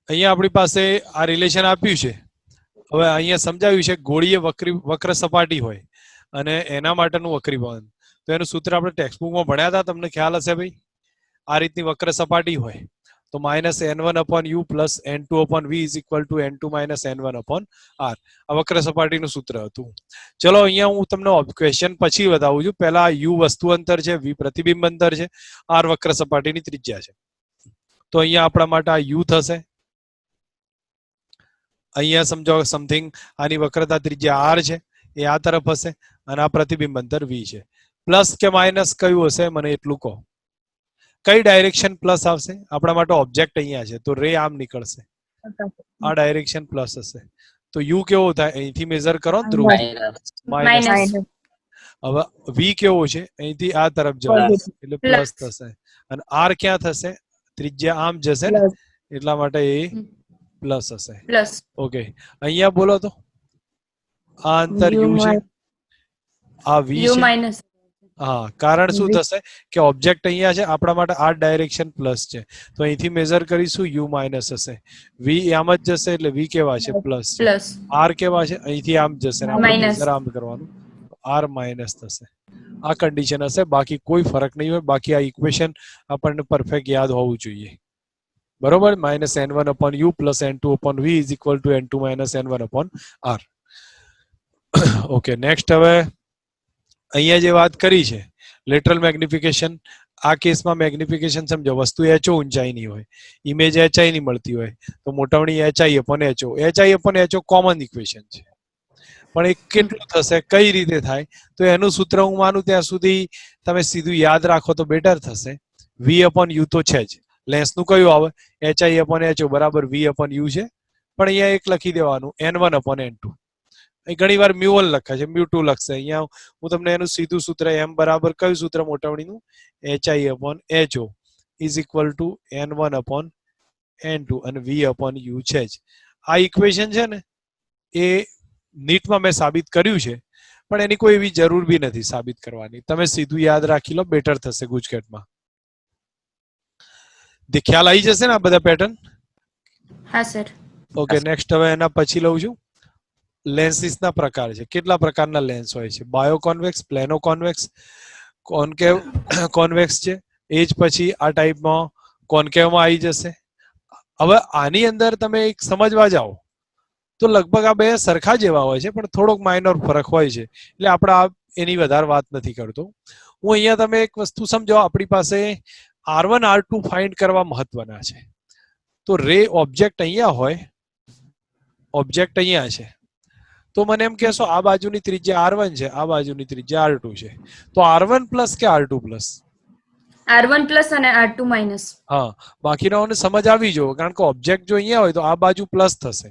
અહીંયા આપણી પાસે આ રિલેશન આપ્યું છે. હવે અહીંયા સમજાવ્યું છે ગોળીય વક્ર સપાટી હોય અને એના માટેનું વક્રીભવન. તો એનું સૂત્ર આપણે ટેક્સ્ટબુકમાં ભણ્યા હતા, તમને ખ્યાલ હશે ભાઈ. આ રીતની વક્ર સપાટી હોય તો -n1/u plus n2/v is equal to n2 - n1/r. આ વક્ર સપાટીનું સૂત્ર હતું. ચલો અહીંયા હું તમને ક્વેશ્ચન પછી બતાવું છું. પહેલા u વસ્તુ અંતર છે, v પ્રતિબિંબ અંતર છે, r વક્ર સપાટીની ત્રિજ્યા છે. તો અહીંયા આપણા માટે આ u થશે. અહીંયા સમજો સમથિંગ આની વક્રતા ત્રિજ્યા r છે, એ આ તરફ હશે અને આ પ્રતિબિંબ અંતર v છે. પ્લસ કે માઇનસ કયું હશે મને એટલું કહો. કઈ ડાયરેક્શન પ્લસ આવશે? આપણા માટે ઓબ્જેક્ટ અહીંયા છે તો રે આમ નીકળશે, આ ડાયરેક્શન પ્લસ હશે. તો u કેવો થાય? અહીંથી મેઝર કરો ને ધ્રુવ, માઇનસ. હવે v કેવો છે? અહીંથી આ તરફ જવું એટલે પ્લસ થશે. અને r ક્યાં થશે? ત્રિજ્યા આમ જશે ને, એટલા માટે એ પ્લસ હશે. ઓકે, અહીંયા બોલો તો આ અંતર u છે, આ v છે. હા, કારણ શું થશે કે ઓબ્જેક્ટ અહીંયા છે, આપણા માટે આ ડાયરેક્શન પ્લસ છે, તો અહીંથી મેઝર કરીશું u માઇનસ હશે. v આમ જ જશે એટલે v કેવા છે? પ્લસ. r કેવા છે? અહીંથી આમ જશે ને આપણે મેઝર આમ કરવાનું, r માઇનસ થશે. આ કન્ડિશન હશે, બાકી કોઈ ફરક નહીં હોય. બાકી આ ઇક્વેશન આપણને પરફેક્ટ યાદ હોવું જોઈએ. બરોબર, -n1/u plus n2/v is equal to n2 - n1/r. Okay, next. હવે અહીંયા જે વાત કરી છે લેટરલ મેગ્નિફિકેશન, આ કેસમાં મેગ્નિફિકેશન સમજો વસ્તુ HO ઊંચાઈની હોય, ઇમેજ HI ની મળતી હોય તો મોટાવણી HI/HO. HI/HO કોમન ઇક્વેશન છે, પણ એ કેટલું થશે, કઈ રીતે થાય, તો એનું સૂત્ર હું માનું ત્યાં સુધી તમે સીધું યાદ રાખો તો બેટર થશે. v/u તો છે જ, લેન્સનું કયું આવે? HI/HO બરાબર v/u છે, પણ અહીંયા એક લખી દેવાનું n1/n2. ઘણી વાર મ્યુ1 લખે છે, મ્યુ2 લખશે. અહીંયા હું તમને એનું સીધું સૂત્ર m બરાબર કયું સૂત્ર મોટાવણીનું? HI/HO is equal to n1/n2 અને v/u છે જ. આ ઇક્વેશન છે ને એ નીટમાં મેં સાબિત કર્યું છે, પણ એની કોઈ એવી જરૂર બી નથી સાબિત કરવાની. તમે સીધું યાદ રાખી લો, બેટર થશે ગુજકેટમાં. ખ્યાલ આવી જશે ને આ બધા પેટર્ન? હા સર. Okay, next. હવે એના પછી લઉં છું. લેન્સીસના પ્રકાર છે. કેટલા પ્રકારના લેન્સ હોય છે? બાયોકોન્વેક્સ, પ્લેનો કોન્વેક્સ, કોન્કેવ કોન્વેક્સ છે. એ જ પછી આ ટાઈપમાં કોન્કેવમાં આવી જશે. હવે આની અંદર તમે એક સમજવા જાઓ તો લગભગ આ બે સરખા જેવા હોય છે, પણ થોડોક માઇનોર ફરક હોય છે, એટલે આપણે એની વધારે વાત નથી કરતો. હું અહીંયા તમે એક વસ્તુ સમજો, આપણી પાસે R1 R2 ફાઇન્ડ કરવા મહત્વના છે. તો રે ઓબ્જેક્ટ અહીંયા હોય, ઓબ્જેક્ટ અહીંયા છે, તો મને એમ કહેશો આ બાજુની ત્રિજ્યા R1 છે, આ બાજુની ત્રિજ્યા R2 છે, તો R1 પ્લસ કે R2 પ્લસ? R1 પ્લસ અને R2 માઇનસ. હા, બાકીનાઓને સમજ આવી જો, કારણ કે ઓબ્જેક્ટ જો અહીંયા હોય તો આ બાજુ પ્લસ થશે,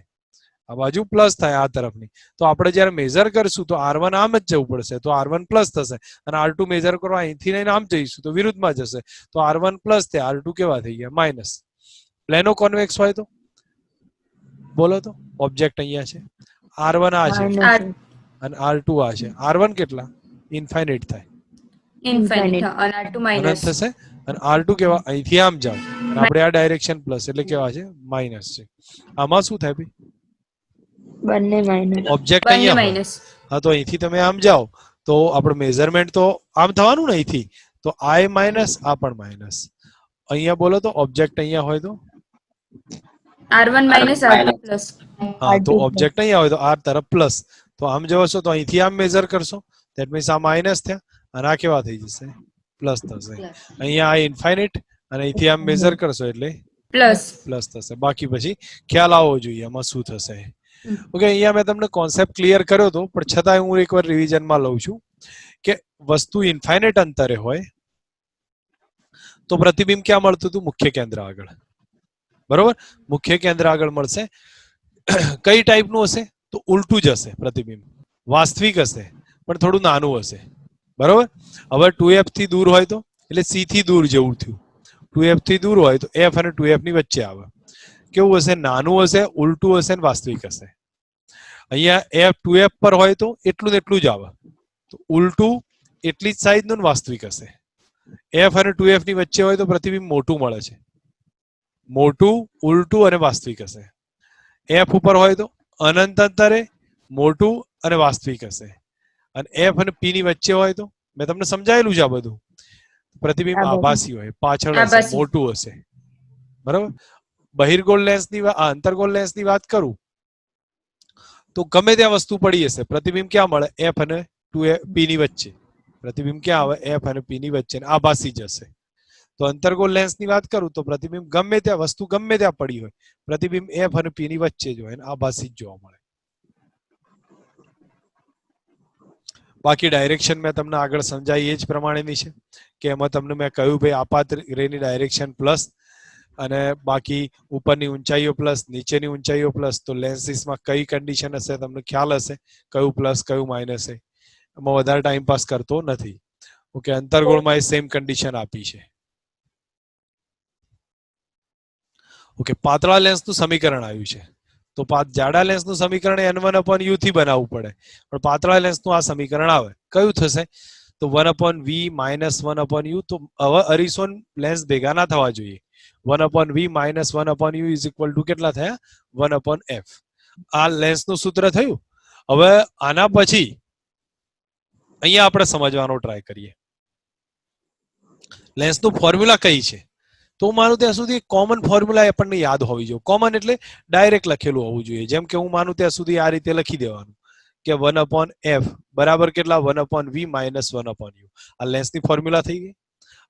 આ બાજુ પ્લસ થાય આ તરફની. તો આપણે જ્યારે મેઝર કરશું તો R1 આમ જ જવું પડશે, તો R1 પ્લસ થશે. અને R2 મેઝર કરવા અહીંથી લઈને આમ જઈશું તો વિરુદ્ધમાં જશે, તો R1 પ્લસ થાય, R2 કેવા થઈ ગયા? માઇનસ. પ્લેનો કોન્વેક્સ હોય તો બોલો તો ઓબ્જેક્ટ અહીંયા છે, R1 આ છે અને R2 આ છે. R1 કેટલા? ઇન્ફાઇનાઇટ થાય, ઇન્ફાઇનાઇટ, અને R2 માઇનસ થશે. અને R2 કેવા? અહીંથી આમ જાવ અને આપણે આ ડાયરેક્શન પ્લસ એટલે કેવા છે? માઇનસ છે. આમાં શું થાય ભાઈ? બંને માઇનસ. ઓબ્જેક્ટ અહીંયા માઇનસ. હા, તો અહીંથી તમે આમ જાઓ તો આપણું મેઝરમેન્ટ તો આમ થવાનું ને અહીંથી, તો આ માઇનસ, આ પણ માઇનસ. અહીંયા બોલો તો ઓબ્જેક્ટ અહીંયા હોય તો R1 માઇનસ R2 પ્લસ. હા, તો ઓબ્જેક્ટ અહીંયા હોય તો r તરફ પ્લસ, તો આમ જશો તો અહીંથી આમ મેઝર કરશો, ધેટ મીન્સ આ માઇનસ થયા અને આ કેવા થઈ જશે? પ્લસ થશે. અહીંયા આ ઇન્ફાઇનાઇટ અને અહીંથી આમ મેઝર કરશો એટલે પ્લસ થશે. બાકી પછી ખ્યાલ આવવો જોઈએ આમાં શું થશે. ઓકે, અહીંયા મેં તમને કોન્સેપ્ટ ક્લિયર કર્યો હતો, પણ છતાંય હું એકવાર રિવિઝનમાં લઉં છું કે વસ્તુ ઇન્ફાઇનાઇટ અંતરે હોય તો પ્રતિબિંબ ક્યાં મળતું હતું? મુખ્ય કેન્દ્ર આગળ. બરોબર, મુખ્ય કેન્દ્ર આગળ મળશે. કઈ ટાઈપનું હશે? તો ઉલટું જ હશે પ્રતિબિંબ, વાસ્તવિક હશે પણ થોડું નાનું હશે. બરોબર, હવે 2f થી દૂર હોય તો એટલે c થી દૂર જેવું થયું. 2f થી દૂર હોય તો f અને 2f ની વચ્ચે આવે. કેવું હશે? નાનું હશે, ઉલટું હશે ને વાસ્તવિક હશે. અહીંયા f 2f પર હોય તો એટલું ને એટલું જ આવે, તો ઉલટું એટલી જ સાઈઝનું વાસ્તવિક હશે. f અને 2f ની વચ્ચે હોય તો પ્રતિબિંબ મોટું મળે છે, મોટું, ઉલટું અને વાસ્તવિક હશે. એફ ઉપર હોય તો અનંત અંતરે મોટું અને વાસ્તવિક હશે. અને એફ અને પી ની વચ્ચે હોય તો મેં તમને સમજાયેલું છે આ બધું. પ્રતિબિંબ આ બધું. આભાસી હોય, પાછળ હશે, આભાસી. મોટું હશે. બરાબર. બહિર્ગોળ લેન્સની અંતર્ગોળ લેન્સની વાત કરું તો ગમે ત્યાં વસ્તુ પડી હશે, પ્રતિબિંબ ક્યાં મળે? એફ અને પી ની વચ્ચે. પ્રતિબિંબ ક્યાં આવે? એફ અને પી ની વચ્ચે, આભાસી જ હશે. તો અંતર્ગોળ લેન્સની વાત કરું તો પ્રતિબિંબ ગમે ત્યાં વસ્તુ ગમે ત્યાં પડી હોય, પ્રતિબિંબ એફ અને પી ની વચ્ચે જ હોય, આભાસી જ જોવા મળે. બાકી ડાયરેક્શન મેં તમને આગળ સમજાવી એ જ પ્રમાણેની છે કે એમાં તમને મેં કહ્યું ભાઈ આપાત રેની ડાયરેક્શન પ્લસ અને બાકી ઉપરની ઊંચાઈઓ પ્લસ, નીચેની ઊંચાઈઓ પ્લસ. તો લેન્સીસમાં કઈ કન્ડિશન હશે તમને ખ્યાલ હશે, કયું પ્લસ કયું માઇનસ છે. એમાં વધારે ટાઈમ પાસ કરતો નથી. ઓકે, અંતર્ગોળમાં એ સેમ કન્ડિશન આપી છે. ઓકે, પાતળા લેન્સનું સમીકરણ આવ્યું છે. તો જાડા લેન્સનું સમીકરણ n1/u થી બનાવવું પડે, પણ પાતળા લેન્સનું આ સમીકરણ આવે. કયું થશે? તો 1/v - 1/u. તો હવે અરીસોન લેન્સ ભેગા ના થવા જોઈએ. 1/v - 1/u is equal to કેટલા થયા? 1/f. આ લેન્સનું સૂત્ર થયું. હવે આના પછી અહીંયા આપણે સમજવાનો ટ્રાય કરીએ. લેન્સનું ફોર્મ્યુલા કઈ છે? તો હું માનું ત્યાં સુધી કોમન ફોર્મ્યુલા આપણને યાદ હોવી જોઈએ. કોમન એટલે ડાયરેક્ટ લખેલું હોવું જોઈએ. જેમ કે હું માનું ત્યાં સુધી આ રીતે લખી દેવાનું કે 1/f બરાબર કેટલા? 1/v - 1/u. આ લેન્સની ફોર્મ્યુલા થઈ ગઈ.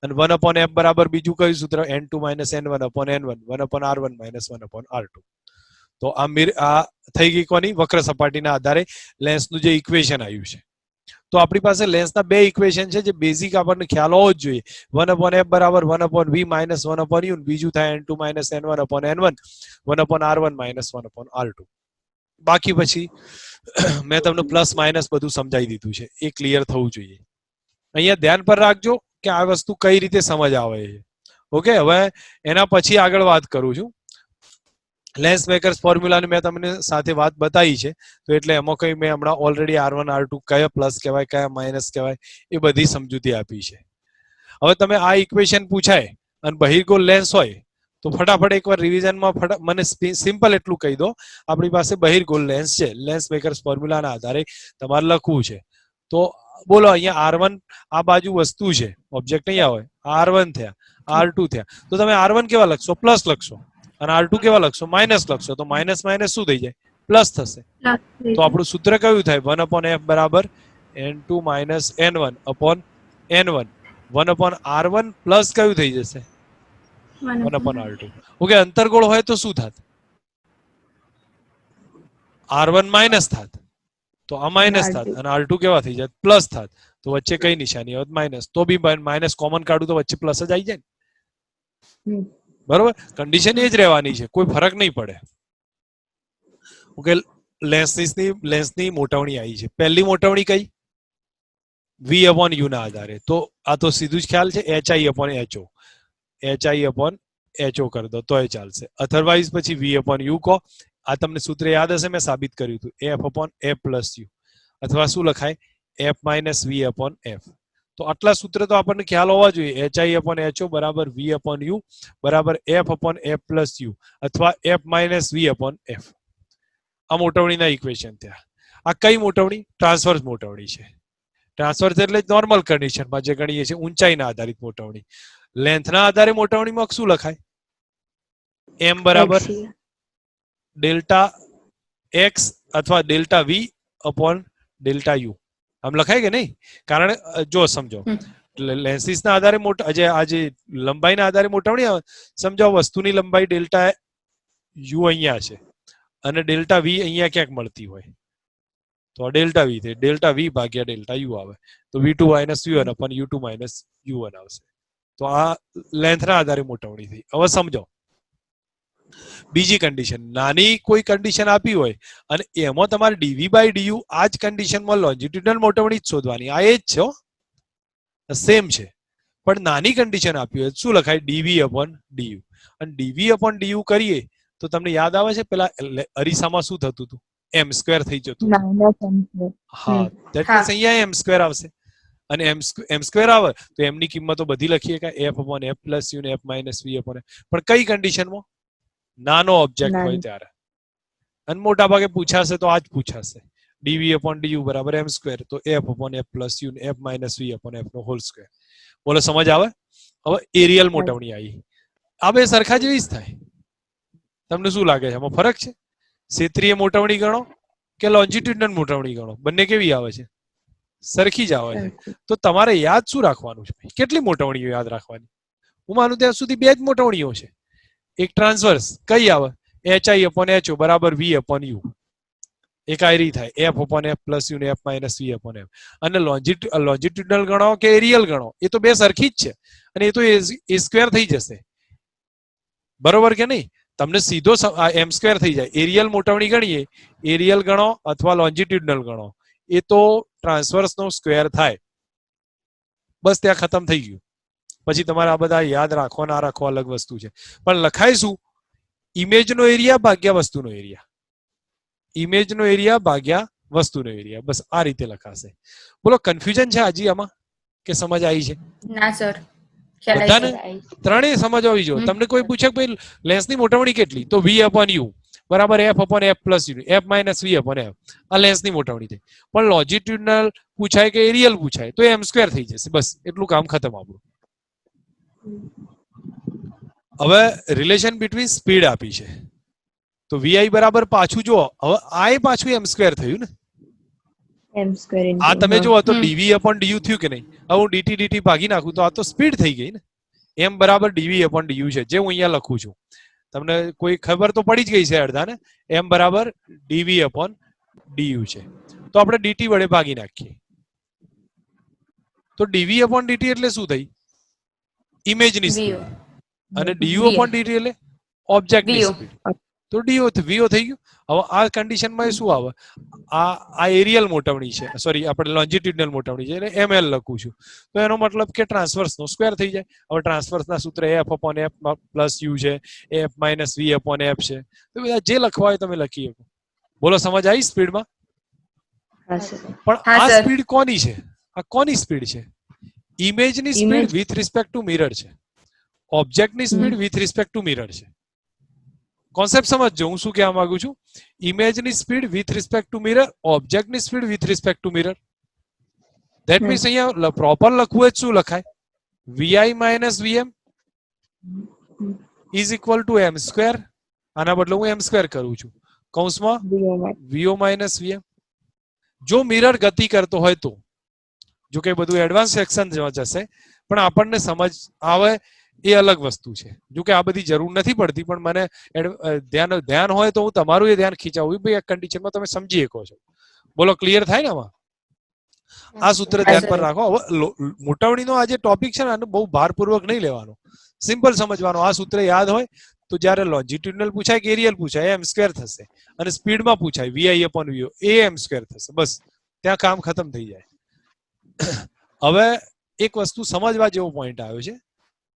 અને 1/f બરાબર બીજું કયું સૂત્ર? n2 - n1/n1 1/r1 - 1/r2. તો આ થઈ ગઈ કોની? વક્ર સપાટીના આધારે લેન્સનું જે ઇક્વેશન આવ્યું છે. તો આપણી પાસે લેન્સના બે ઇક્વેશન છે જે બેઝિક આપણને ખ્યાલ હોવો જ જોઈએ. 1/f બરાબર 1/v - 1/u. બીજું થાય n2 - n1/n1 1/r1 - 1/r2. બાકી પછી મેં તમને પ્લસ માઇનસ બધું સમજાવી દીધું છે. એ ક્લિયર થવું જોઈએ. અહીંયા ધ્યાન પર રાખજો કે આ વસ્તુ કઈ રીતે સમજ આવે છે. ઓકે, હવે એના પછી આગળ વાત કરું છું. લેન્સ મેકર્સ ફોર્મ્યુલાની મેં તમને સાથે વાત બતાવી છે. તો એટલે એમાં કઈ મેં હમણાં ઓલરેડી R1 R2 કયા પ્લસ કહેવાય કયા માઇનસ કહેવાય એ બધી સમજૂતી આપી છે. હવે તમે આ ઇક્વેશન પૂછાય અને બહિર્ગોળ લેન્સ હોય તો ફટાફટ એકવાર રિવિઝનમાં મને સિમ્પલ એટલું કહી દો. આપણી પાસે બહિર્ગોળ લેન્સ છે. લેન્સ મેકર્સ ફોર્મ્યુલાના આધારે તમારે લખવું છે. તો બોલો અહીંયા R1 આ બાજુ વસ્તુ છે, ઓબ્જેક્ટ અહીંયા હોય, R1 થયા, R2 થયા. તો તમે R1 કેવા લખશો? પ્લસ લખશો. અને R2 કેવા લખશો? માઇનસ લખશો. તો માઇનસ માઇનસ શું થઈ જાય? પ્લસ થશે. તો આપણું સૂત્ર કયું થાય? 1/f બરાબર n2 - n1/n1 1/r1 પ્લસ કયું થઈ જશે? 1/r2. ઓકે, અંતર્ગોળ હોય તો શું થાત? R1 માઇનસ થાત, તો આ માઇનસ થાત. અને R2 કેવા થઈ જાય? પ્લસ થાત. તો વચ્ચે કઈ નિશાની હોત? માઇનસ. તો બી માઇનસ કોમન કાઢું તો વચ્ચે પ્લસ જ આવી જાય ને. બરોબર, કન્ડિશન એ જ રહેવાની છે, કોઈ ફરક નહીં પડે. ઓકે, લેન્સની મોટવણી આવી છે. પહેલી મોટવણી કઈ? v/u ના આધારે. તો આ તો સીધું જ ખ્યાલ છે, hi/ho. hi/ho કરી દો તોય ચાલશે. અધરવાઇઝ પછી v/u કહો. આ તમને સૂત્ર યાદ હશે, મેં સાબિત કર્યું હતું. f/f+u અથવા શું લખાય? f - v/f. તો આટલા સૂત્ર તો આપણને ખ્યાલ હોવા જોઈએ. hi/ho બરાબર v/u બરાબર f/f+u અથવા f - v/f. આ મોટવણીના ઇક્વેશન થયા. આ કઈ મોટવણી? ટ્રાન્સવર્સ મોટવણી છે. ટ્રાન્સવર્સ એટલે નોર્મલ કન્ડિશનમાં જે ગણીએ છીએ ઊંચાઈના આધારિત મોટવણી. લેન્થના આધારે મોટવણીમાં શું લખાય? m બરાબર ડેલ્ટા x અથવા delta v upon delta u. આમ લખાય કે નહીં? કારણ જો સમજો, લેન્સીસના આધારે આજે લંબાઈના આધારે મોટવણી આવે. સમજો વસ્તુની લંબાઈ ડેલ્ટા u અહીંયા છે અને ડેલ્ટા v અહીંયા ક્યાંક મળતી હોય, તો આ ડેલ્ટા v છે. ડેલ્ટા v ભાગ્યા ડેલ્ટા u આવે તો v2 - u1 upon u2 - u1 આવશે. તો આ લેન્થના આધારે મોટવણી થઈ. હવે સમજો બીજી કન્ડિશન, નાની કોઈ કન્ડિશન આપી હોય અને એમાં તમારે dv/du આ જ કન્ડિશનમાં લોન્જિટ્યુડનલ મોટવણી જ શોધવાની. આ એ જ છે, સેમ છે. પણ નાની કન્ડિશન આપી હોય શું લખાય? dv/du. અને dv/du કરીએ તો તમને યાદ આવે છે પેલા અરીસામાં શું થતું હતું? m² થઈ જતું. હા, ધેટ મીન્સ અહીંયા m² આવશે. અને એમ સ્ક્વેર આવે તો એમની કિંમતો બધી લખીએ કે f upon f plus u ને f minus v upon f. પણ કઈ કન્ડિશનમાં? નાનો ઓબ્જેક્ટ હોય નાનો. ત્યારે. અને મોટા ભાગે પૂછાશે તો આ જ પૂછાશે. dv upon du બરાબર m સ્ક્વેર તો f upon f plus u ને f minus v upon f નો હોલ સ્ક્વેર. બોલો સમજ આવે? હવે એરિયલ મોટવણી આવી. આ બે સરખા જેવી જ થાય. તમને શું લાગે છે આમાં ફરક છે? ક્ષેત્રીય મોટવણી ગણો કે લોન્જિટ્યુડનલ મોટવણી ગણો, બંને કેવી આવે છે? સરખી જ આવે છે. તો તમારે યાદ શું રાખવાનું છે? કેટલી મોટવણીઓ યાદ રાખવાની? હું માનું ત્યાં સુધી બે જ મોટવણીઓ છે. એક ટ્રાન્સવર્સ કઈ આવે? hi upon ho બરાબર v upon u. એક આયરી થાય f upon f plus u ને f minus v upon f. અને લોન્જિટ્યુડનલ ગણો કે એરિયલ ગણો, એ તો બે સરખી જ છે અને એ તો a સ્ક્વેર થઈ જશે. બરોબર કે નહીં? તમને સીધો એમ સ્ક્વેર થઈ જાય. એરિયલ મોટવણી ગણીએ, એરિયલ ગણો અથવા લોન્જિટ્યુડનલ ગણો, એ તો ટ્રાન્સવર્સ નો સ્ક્વેર થાય. બસ ત્યાં ખતમ થઈ ગયું. પછી તમારે આ બધા યાદ રાખો ના રાખો અલગ વસ્તુ છે. પણ લખાય શું? ઇમેજનો એરિયા ભાગ્યા વસ્તુનો એરિયા. ઇમેજનો એરિયા ભાગ્યા વસ્તુનો એરિયા. બસ આ રીતે લખાશે. બોલો કન્ફ્યુઝન છે હજી આમાં કે સમજ આવી છે? ના સર, ખ્યાલ બધાને આવી ત્રણેય સમજ આવી જો. તમને કોઈ પૂછે કે ભાઈ લેન્સની મોટવણી કેટલી? તો v upon u બરાબર f upon f plus u f minus v upon f. આ લેન્સની મોટવણી થઈ. પણ લોન્જિટ્યુડનલ પૂછાય કે એરિયલ પૂછાય તો m સ્ક્વેર થઈ જશે. બસ એટલું કામ ખતમ આપણું. હવે રિલેશન બિટવીન સ્પીડ આપી છે તો vi બરાબર પાછું જો હવે આ પાછું m સ્ક્વેર થયું ને. m square into આ તમે જો તો હમ. dv upon du થયું કે નહીં? હવે હું dt ભાગી નાખું તો આ તો સ્પીડ થઈ ગઈ ને. m બરાબર dv upon du છે જે હું અહીંયા લખું છું. તમને કોઈ ખબર તો પડી જ ગઈ છે અડધા ને. m બરાબર dv upon du છે તો આપણે dt વડે ભાગી નાખીએ. તો dv upon dt એટલે શું થઈ? ઇમેજની સ્પીડ. અને du VO. upon dt એટલે ઓબ્જેક્ટની VO. સ્પીડ. તો vo થઈ ગયું. હવે આ કન્ડિશનમાં એ શું આવે? આ એરિયલ મોટવણી છે, સોરી આપણે લોન્જિટ્યુડનલ મોટવણી છે એટલે ml લખું છું. તો એનો મતલબ કે ટ્રાન્સવર્સ નો સ્ક્વેર થઈ જાય. હવે ટ્રાન્સવર્સના સૂત્ર f upon f plus u છે, f minus v upon f છે. તો બધા જે લખવા હોય તમે લખી શકો. બોલો સમજ આવી સ્પીડમાં? હા સર. પણ હા, આ સર. સ્પીડ કોની છે? આ કોની સ્પીડ છે? ઇમેજની speed Image. With respect to mirror છે. ઓબ્જેક્ટની speed with respect to mirror છે. કોન્સેપ્ટ સમજજો હું શું કહેવા માંગુ છું. ઇમેજની speed with respect to mirror, ઓબ્જેક્ટની speed with respect to mirror. That means અહીંયા પ્રોપર લખવું જ શું લખાય? vi minus vm is equal to m square. આના બદલે હું m સ્ક્વેર કરું છું કૌંસમાં vo minus vm. જો મિરર ગતિ કરતો હોય તો, જો કે બધું એડવાન્સ સેક્શન જશે પણ આપણને સમજ આવે એ અલગ વસ્તુ છે. જો કે આ બધી જરૂર નથી પડતી પણ મને ધ્યાન હોય તો હું તમારું એ ધ્યાન ખીચાવું ભાઈ આ કન્ડિશનમાં તમે સમજી શકો છો. બોલો ક્લિયર થાય ને આમાં? આ સૂત્ર ધ્યાન પર રાખો. હવે મોટવણીનો આ જે ટોપિક છે ને આને બહુ ભારપૂર્વક નહીં લેવાનો, સિમ્પલ સમજવાનો. આ સૂત્ર યાદ હોય તો જ્યારે લોન્જિટ્યુડનલ પૂછાય કે એરિયલ પૂછાય એમ સ્ક્વેર થશે અને સ્પીડમાં પૂછાય vi upon vo એ એમ સ્ક્વેર થશે. બસ ત્યાં કામ ખતમ થઈ જાય. હવે એક વસ્તુ સમજવા જેવો પોઈન્ટ આવ્યો છે.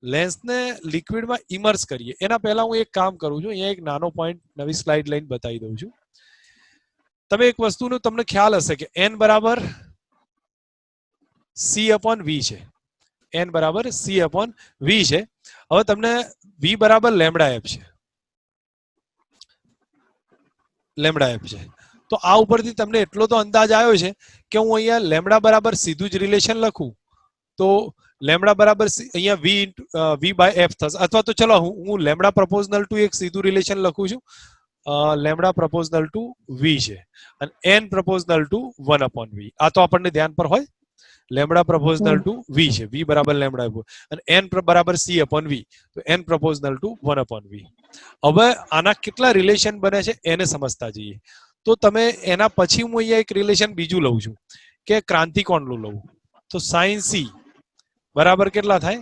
લેન્સને લિક્વિડમાં ઇમર્સ કરીએ એના પહેલા હું એક કામ કરું છું. અહીંયા એક નાનો પોઈન્ટ નવી સ્લાઇડ લઈને બતાવી દઉં છું. તમે એક વસ્તુનો તમને ખ્યાલ હશે કે n બરાબર c upon v છે. n બરાબર c upon v છે. હવે તમને v બરાબર લેમ્ડા એફ છે. લેમ્ડા એફ છે તો આ ઉપરથી તમને એટલો તો અંદાજ આવ્યો છે કે હું અહીંયા લેમ્ડા બરાબર સીધું જ રિલેશન લખું તો લેમ્ડા બરાબર અહીંયા v બાય એફ થશે. અથવા તો ચલો હું લેમ્ડા પ્રપોઝનલ ટુ એક સીધું રિલેશન લખું છું. લેમ્ડા પ્રપોઝનલ ટુ v છે અને n પ્રપોઝનલ ટુ 1 upon v. આ તો આપણને ધ્યાન પર હોય. લેમ્ડા પ્રપોઝનલ ટુ v છે, v બરાબર લેમ્ડા અને n બરાબર c upon v. તો n પ્રપોઝનલ ટુ 1 upon v. હવે આના કેટલા રિલેશન બને છે એને સમજતા જઈએ. તો તમે એના પછી હું અહીંયા એક રિલેશન બીજું લઉં છું કે ક્રાંતિકોણનું લઉં તો sin c બરાબર કેટલા થાય?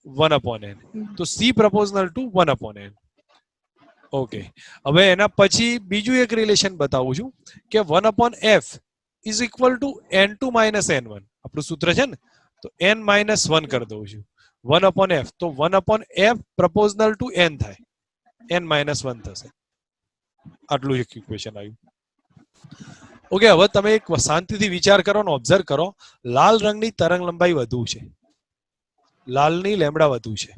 1 upon n. તો c પ્રપોઝનલ two 1 upon n. Okay. હવે એના પછી બીજું એક રિલેશન બતાવું છું કે 1 upon f is equal to n2 minus n1. આપણું સૂત્ર છે ને તો n minus 1 કરી દઉં છું 1 upon f. તો 1 upon f proportional to n થાય, n minus 1 થશે. આટલું એક ઇક્વેશન આવ્યું. ઓકે, હવે તમે એક શાંતિથી વિચાર કરો ને ઓબ્ઝર્વ કરો. લાલ રંગની તરંગ લંબાઈ વધુ છે, લાલની લેમડા વધુ છે,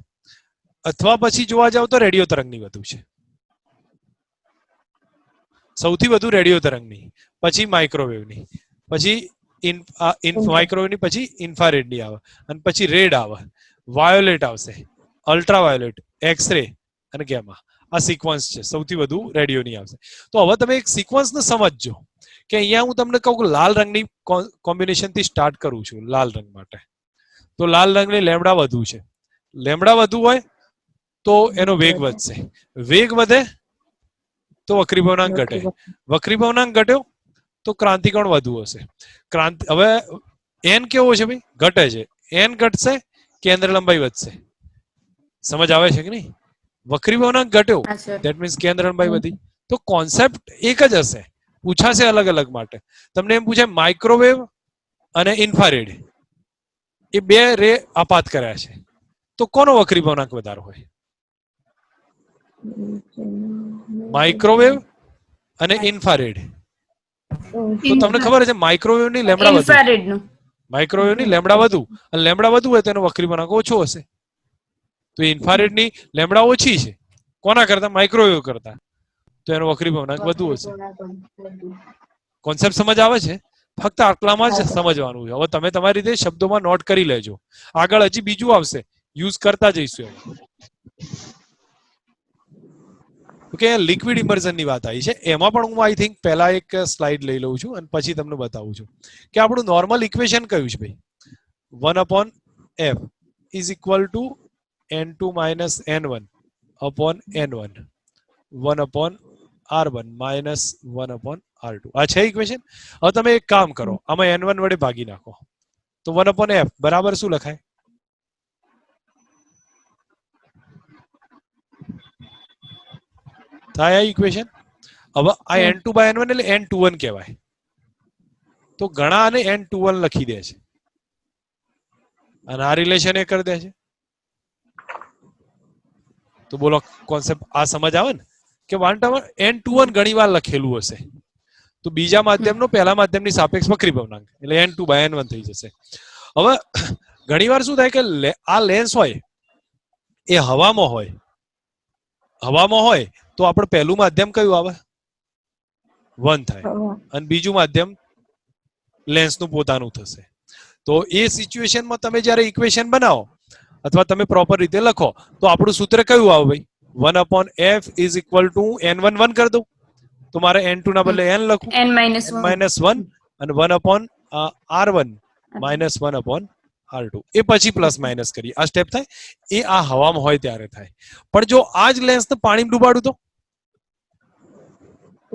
અથવા પછી જોવા જાવ તો રેડિયો તરંગની વધુ છે. સૌથી વધુ રેડિયો તરંગની, પછી માઇક્રોવેવની, પછી માઇક્રોવેવની, પછી ઇન્ફ્રારેડની આવે, અને પછી રેડ આવે, વાયોલેટ આવશે, અલ્ટ્રાવાયોલેટ, એક્સરે અને ગેમા. આ સિક્વન્સ છે. સૌથી વધુ રેડિયોની આવશે. તો હવે તમે એક સિક્વન્સને સમજજો કે અહીંયા હું તમને કહું કે લાલ રંગની કોમ્બિનેશન થી સ્ટાર્ટ કરું છું. લાલ રંગ માટે તો લાલ રંગની લેમડા વધુ છે. લેમડા વધુ હોય તો એનો વેગ વધશે. વેગ વધે તો વક્રીભવનાંક ઘટે. વક્રીભવનાંક ઘટ્યો તો ક્રાંતિકોણ વધુ હશે. હવે એન કેવો છે ભાઈ? ઘટે છે. એન ઘટશે, કેન્દ્ર લંબાઈ વધશે. સમજ આવે છે કે નહીં? વક્રીભવનાંક ઘટ્યો, હા સર. ધેટ મીન્સ કેન્દ્ર લંબાઈ વધી. તો કોન્સેપ્ટ એક જ હશે, પૂછાશે અલગ અલગ માટે. તમને એમ પૂછે માઇક્રોવેવ અને ઇન્ફ્રારેડ, એ બે રે આપાત કર્યા છે, તો કોનો વક્રીભવનાંક વધારે હોય? માઇક્રોવેવ અને ઇન્ફ્રારેડ. તો તમને ખબર છે માઇક્રોવેવ ની લેમડા વધુ, ઇન્ફ્રારેડ નું. માઇક્રોવેવ ની લેમડા વધુ, અને લેમડા વધુ હોય તેનો વક્રીભવનાંક ઓછો હશે. તો ઇન્ફ્રારેડ ની લેમડા ઓછી છે કોના કરતા? માઇક્રોવેવ કરતા. તો એનો વક્રીભવનાંક વધુ હશે. કોન્સેપ્ટ સમજ આવે છે? ફક્ત આટલામાં જ સમજવાનું છે. હવે તમે તમારી રીતે શબ્દોમાં નોટ કરી લેજો. આગળ હજી બીજું આવશે, યુઝ કરતા જઈશું. ઓકે, લિક્વિડ ઇમર્ઝન ની વાત આવી છે. એમાં પણ હું આઈ થિંક પહેલા એક સ્લાઇડ લઈ લઉં છું અને પછી તમને બતાવું છું કે આપણું નોર્મલ ઇક્વેશન કયું છે ભાઈ. 1/f is equal to n2 minus n1 upon n1, 1/r1 minus 1/r2. આ છે ઇક્વેશન. હવે તમે એક કામ કરો, આમાં n1 વડે ભાગી નાખો તો 1/f બરાબર શું લખાય? થાય આ ઇક્વેશન. હવે આ n2/n1 એટલે n21 કહેવાય. તો ઘણા આને n21 લખી દે છે અને આ રિલેશન એ કરી દે છે. તો બોલો કોન્સેપ્ટ આ સમજ આવે ને કે n21 ઘણી વાર લખેલું હશે તો બીજા માધ્યમનો પહેલા માધ્યમની સાપેક્ષ વક્રીભવનાંક એટલે n2/n1 થઈ જશે. હવે ઘણીવાર શું થાય કે આ લેન્સ હોય એ હવામાં હોય, હવામાં હોય તો આપણે પહેલું માધ્યમ કયું આવે? 1 થાય, અને બીજું માધ્યમ લેન્સનું પોતાનું થશે. તો એ સિચ્યુએશનમાં તમે જ્યારે ઇક્વેશન બનાવો અથવા તમે પ્રોપર રીતે લખો તો આપણું સૂત્ર કયું આવે ભાઈ? 1/f is equal to n1 1 કરી દઉં તો મારે n2 ના બદલે n લખું, n-1 અને 1/r1 માઇનસ 1/r2. એ પછી પ્લસ માઇનસ કરીએ. આ સ્ટેપ થાય એ આ હવામાં હોય ત્યારે થાય. પણ જો આ જ લેન્સને પાણીમાં ડૂબાડું તો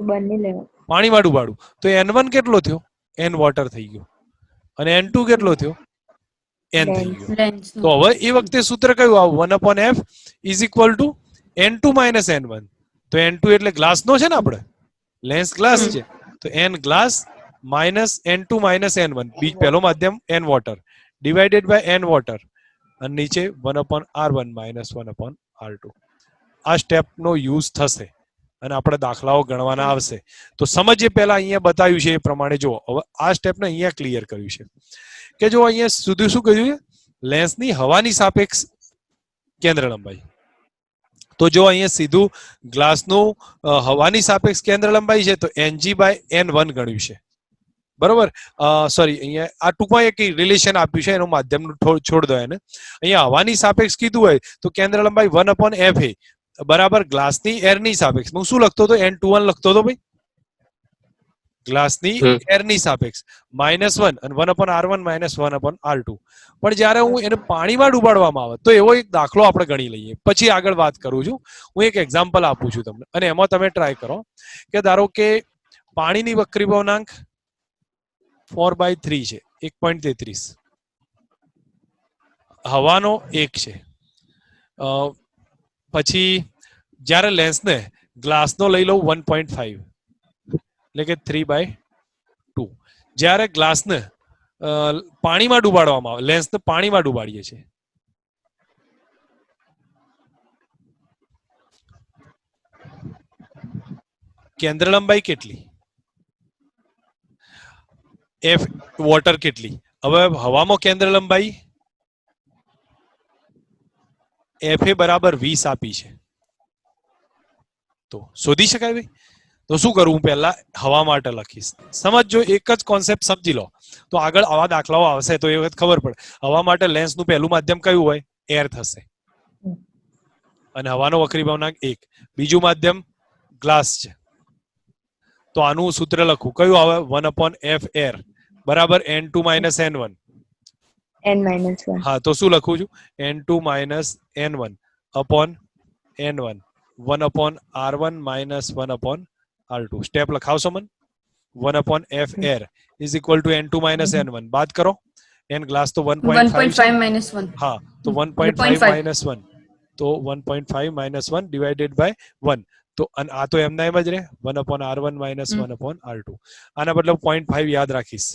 બંને લેવા. પાણીમાં ડૂબાડું તો n1 કેટલો થયો? n વોટર થઈ ગયો, અને n2 કેટલો થયો? n થઈ ગયો. તો હવે એ વખતે સૂત્ર કયું આવું? 1/f is equal to n2 minus n1. તો n2 એટલે ગ્લાસનો છે ને, આપણે લેન્સ ગ્લાસ છે તો n glass minus n2 minus n1, બીજ પહેલો માધ્યમ n water divided by n water, અને નીચે 1/r1 માઇનસ 1/r2. આ સ્ટેપનો યુઝ થશે અને આપણે દાખલાઓ ગણવાના આવશે. તો સમજીએ પહેલા અહીંયા બતાવ્યું છે એ પ્રમાણે. જો હવે આ સ્ટેપને અહીંયા ક્લિયર કર્યું છે કે જો અહીંયા સુધી શું કહ્યું છે? લેન્સની હવાની સાપેક્ષ કેન્દ્ર લંબાઈ. તો જો અહીંયા સીધું ગ્લાસનું હવાની સાપેક્ષ કેન્દ્ર લંબાઈ છે તો ng/n1 ગણ્યું છે, બરોબર? સોરી, અહીંયા આ ટૂંકમાં એક રિલેશન આપ્યું છે, એનું માધ્યમનું છોડ દો એને. અહીંયા હવાની સાપેક્ષ કીધું હોય તો કેન્દ્ર લંબાઈ 1/f બરાબર ગ્લાસની એરની સાપેક્ષ. હું શું લખતો હતો? n21 લખતો હતો ભાઈ, ગ્લાસની એરની સાપેક્ષ -1 અને 1/r1 માઇનસ 1/r2. પણ જ્યારે હું એને પાણીમાં ડુબાડવામાં આવે તો એવો એક દાખલો આપણે ગણી લઈએ, પછી આગળ વાત કરું છું. હું એક એક્ઝામ્પલ આપું છું તમને અને એમાં તમે ટ્રાય કરો કે ધારો કે પાણીની વક્રીભવનાંક 4/3 છે, 1.33. હવાનો 1 છે. પછી જ્યારે લેન્સને ગ્લાસનો લઈ લઉં 1.5 એટલે કે 3/2. જ્યારે ગ્લાસને પાણીમાં ડુબાડવામાં આવે, લેન્સને પાણીમાં ડુબાડીએ છીએ, કેન્દ્ર લંબાઈ કેટલી? એફ વોટર કેટલી? હવે હવામાં કેન્દ્ર લંબાઈ એફ એ બરાબર 20 આપી છે, તો શોધી શકાય ભાઈ? તો શું કરવું? પહેલા હવા માટે લખીશ. સમજો, એક જ કોન્સેપ્ટ સમજી લો તો આગળ આવા દાખલાઓ આવશે તો એ વખત ખબર પડે. હવા માટે લેન્સનું પહેલું માધ્યમ કયું હોય? એર થશે, અને હવાનો વક્રી ભવનાંક 1. બીજું માધ્યમ ગ્લાસ છે, તો આનું સૂત્ર લખું કયું આવે? 1/f એર બરાબર n2 - n1. n-1. હા, તો શું લખું છું? n2 - n1 upon n1 1/r1 - 1/r2. Step લખાવશો મન? 1/f air is equal to n2 - n1. બાદ કરો, n ગ્લાસ તો 1.5 છે. 1.5 minus 1. હા, તો 1.5 - 1, તો 1.5 - 1 divided by 1. તો આ તો એમના એમ જ રહે, 1/r1 - 1/r2. આના બદલે 0.5 યાદ રાખીશ.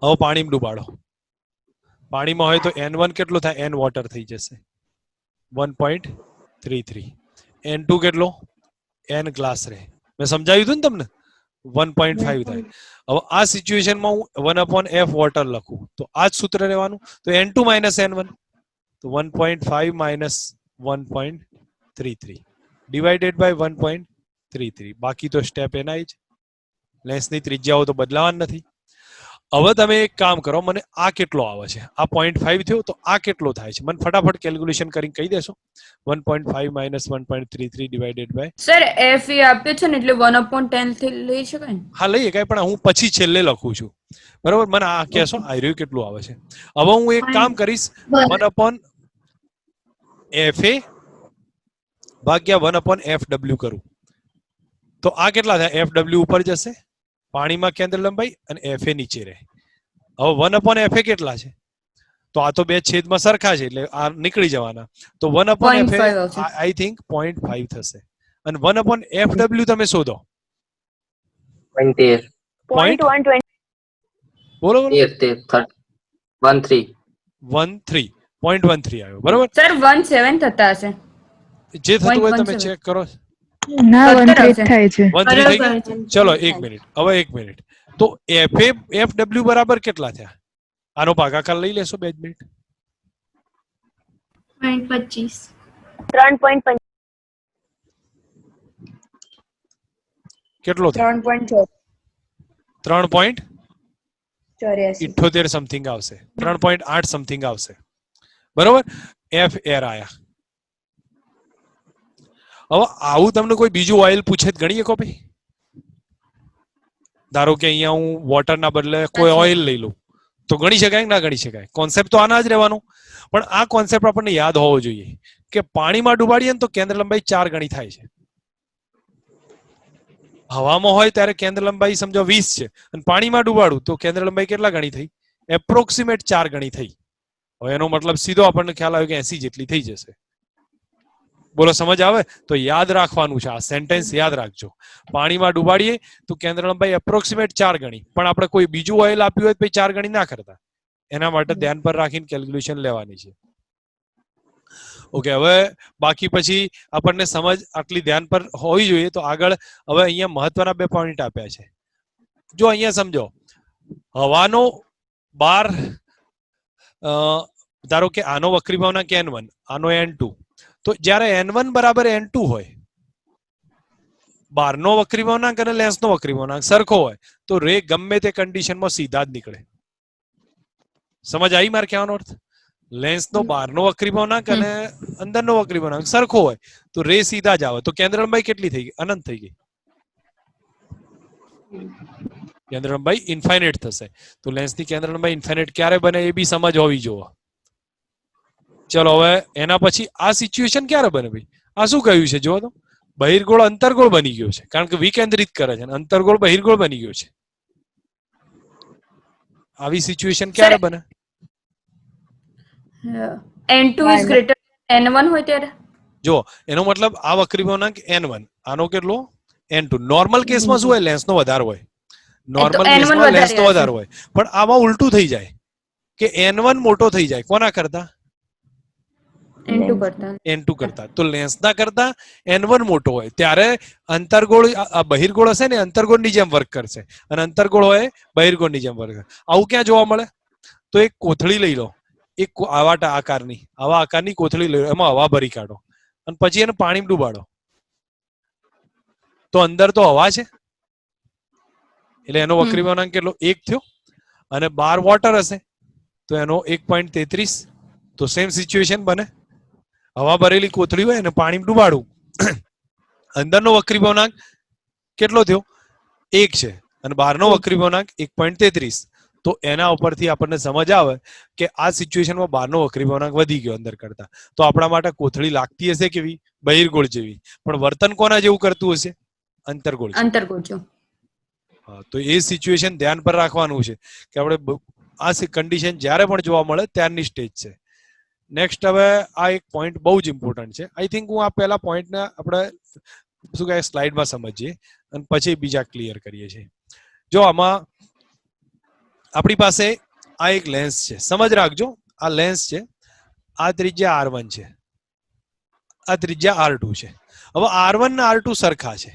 હવે પાણીમાં ડૂબાડો. પાણીમાં હોય તો n1 કેટલો થાય? n વોટર થઈ જશે, 1.33. n2 કેટલો? n ગ્લાસ રહે. મેં સમજાવ્યું હતું ને તમને? 1.5 થાય. હવે આ સિચ્યુએશનમાં હું 1/f વોટર લખું તો આ જ સૂત્ર રહેવાનું. તો n2 - n1, તો 1.5 - 1.33 ડિવાઇડેડ બાય 1.33. બાકી તો સ્ટેપ એના જ. લેન્સની ત્રિજ્યાઓ તો બદલાવાની નથી. હવે તમે એક કામ કરો, મને આ કેટલો આવે છે? આ 0.5 થયો, તો આ કેટલો થાય છે? મને ફટાફટ કેલ્ક્યુલેશન કરીને કહી દેશો. 1.5 - 1.33 divided by. Sir F A આપ્યું છે ને એટલે 1/10 થી લઈ શકાય ને? હા, લઈએ કાંઈ, પણ હું પછી છેલ્લે લખું છું, બરોબર? મને આ કહેશો આ રહ્યું કેટલું આવે છે. હવે હું એક કામ કરીશ, 1/fa ભાગ્યા 1/fw કરું તો આ કેટલા થાય? fw ઉપર જશે, પાણીમાં કેન્દ્ર લંબાઈ, અને fa નીચે રહે. હવે 1/fa કેટલા છે? તો આ તો બે છેદમાં સરખા છે એટલે આ નીકળી જવાના. તો 1/fa 0.5 આવશે. આઈ થિંક 0.5 થશે. અને 1/fw તમે શોધો. 13 Point? 0.120. બોલો બોલો. 13 0.13 આવ્યો, બરોબર? સર 1/7 થતા હશે. જે થતું હોય તમે 0.17. ચેક કરો. ના 17 1 આવશે. થાય છે. 1.3 થઈ ગયા? બરાબર. ચલો એક મિનિટ, હવે એક મિનિટ. તો fw બરાબર કેટલા થયા? આનો ભાગાકાર લઈ લેશો 2 મિનિટ. 0.25. 3.5. કેટલો થાય? 3.84. 3.78 સમથિંગ આવશે, 3.8 સમથિંગ આવશે, બરોબર? એફ એર આયા. હવે આવું તમને કોઈ બીજું ઓઇલ પૂછે તો ગણી શકો ભાઈ? ધારો કે અહીંયા હું વોટરના બદલે કોઈ ઓઇલ લઈ લઉં તો ગણી શકાય કે ના ગણી શકાય? કોન્સેપ્ટ તો આના જ રહેવાનો, પણ આ કોન્સેપ્ટ આપણને યાદ હોવો જોઈએ કે પાણીમાં ડુબાડીએ ને તો કેન્દ્ર લંબાઈ 4 ગણી થાય છે. હવામાં હોય ત્યારે કેન્દ્ર લંબાઈ સમજો 20 છે, અને પાણીમાં ડુબાડું તો કેન્દ્ર લંબાઈ કેટલા ગણી થઈ? એપ્રોક્સિમેટ 4 ગણી થઈ. હવે એનો મતલબ સીધો આપણને ખ્યાલ આવ્યો કે 80 જેટલી થઈ જશે. બોલો, સમજ આવે? તો યાદ રાખવાનું છે, આ સેન્ટેન્સ યાદ રાખજો. પાણીમાં ડુબાડીએ તો કેન્દ્ર લંબાઈ એપ્રોક્સિમેટ 4 ગણી, પણ આપણે કોઈ બીજું ઓઇલ આપ્યું હોય તો 4 ગણી ના કરતા. એના માટે ધ્યાન પર રાખીને કેલ્ક્યુલેશન લેવાની છે. ઓકે, હવે બાકી પછી આપણને સમજ આટલી ધ્યાન પર હોવી જોઈએ. તો આગળ હવે અહીંયા મહત્વના 2 પોઈન્ટ આપ્યા છે. જો અહીંયા સમજો, હવાનો બાર ધારો કે આનો વક્રી ભવનાંક n1, આનો n2, તો જ્યારે n1 બરાબર n2 હોય, બારનો વક્રી ભવનાંક અને લેન્સનો વક્રી ભવનાંક સરખો હોય, તો રે ગમે તે કન્ડિશનમાં સીધા જ નીકળે. સમજ આવી મારે કહેવાનો અર્થ? લેન્સનો બહારનો વક્રી ભવનાંક અને અંદરનો વક્રી ભવનાંક સરખો હોય તો રે સીધા જ આવે. તો કેન્દ્ર લંબાઈ કેટલી થઈ ગઈ? અનંત થઈ ગઈ. કેન્દ્ર લંબાઈ ઇન્ફાઇનાઇટ થશે. તો લેન્સની કેન્દ્ર લંબાઈ ઇન્ફાઇનાઇટ ક્યારે બને એ બી સમજ હોવી જોઈએ. ચલો, હવે એના પછી આ સિચ્યુએશન ક્યારે બને ભાઈ? આ શું કહ્યું છે? જુઓ તો, બહિર્ગોળ અંતર્ગોળ બની ગયો છે, કારણ કે વિકેન્દ્રિત કરે છે, અંતર્ગોળ બહિર્ગોળ બની ગયો છે. આવી સિચ્યુએશન ક્યારે બને? n2 is greater than n1 હોય ત્યારે? જો એનો મતલબ આ વક્રી ભવનાંક n1, આનો કેટલો? n2. નોર્મલ કેસમાં શું હોય? લેન્સનો વધારે હોય. નોર્મલ N1 કેસમાં વધારે લેન્સનો હશે. વધારે હોય, પણ આમાં ઉલટું થઈ જાય કે n1 મોટો થઈ જાય. કોના કરતા? N2 કરતા n2 કરતા. તો લેન્સના કરતા n1 મોટો હોય ત્યારે અંતર્ગોળ આ બહિર્ગોળ હશે ને અંતર્ગોળની જેમ વર્ક કરશે અને અંતર્ગોળ હોય બહિર્ગોળની જેમ વર્ક કરશે. આવું ક્યાં જોવા મળે? તો એક કોથળી લઈ લો, એક આવા આકારની કોથળી લઈ લો, એમાં હવા ભરી કાઢો અને પછી એને પાણીમાં ડૂબાડો, તો અંદર તો હવા છે એટલે એનો વક્રી વળાંક કેટલો? 1 થયો. અને બહાર વોટર હશે તો એનો 1.33. તો સેમ સિચ્યુએશન બને. હવા ભરેલી કોથળી હોય અને પાણીમાં ડૂબાડવું, અંદરનો વક્રી વળાંક કેટલો થયો? 1 છે અને બહારનો વક્રી વળાંક 1.33. તો એના ઉપરથી આપણને સમજ આવે કે આ સિચ્યુએશનમાં બહારનો વક્રી વળાંક વધી ગયો અંદર કરતા. તો આપણા માટે કોથળી લાગતી હશે કેવી? બહિર્ગોળ જેવી, પણ વર્તન કોના જેવું કરતું હશે? અંતર્ગોળ જેવું. અંતર્ગોળ જો. હા, તો એ સિચ્યુએશન ધ્યાન પર રાખવાનું છે કે આપણે આ કન્ડિશન જ્યારે પણ જોવા મળે ત્યારની સ્ટેજ છે. નેક્સ્ટ હવે આ એક પોઈન્ટ બહુ જ ઇમ્પોર્ટન્ટ છે. આઈ થિંક હું આ પહેલા પોઈન્ટને આપણે શું કહે સ્લાઇડમાં સમજીએ અને પછી બીજા ક્લિયર કરીએ છીએ. જો આમાં આપણી પાસે આ એક લેન્સ છે, સમજ રાખજો આ લેન્સ છે, આ ત્રિજ્યા R1 છે, આ ત્રિજ્યા R2 છે. હવે R1 ને R2 સરખા છે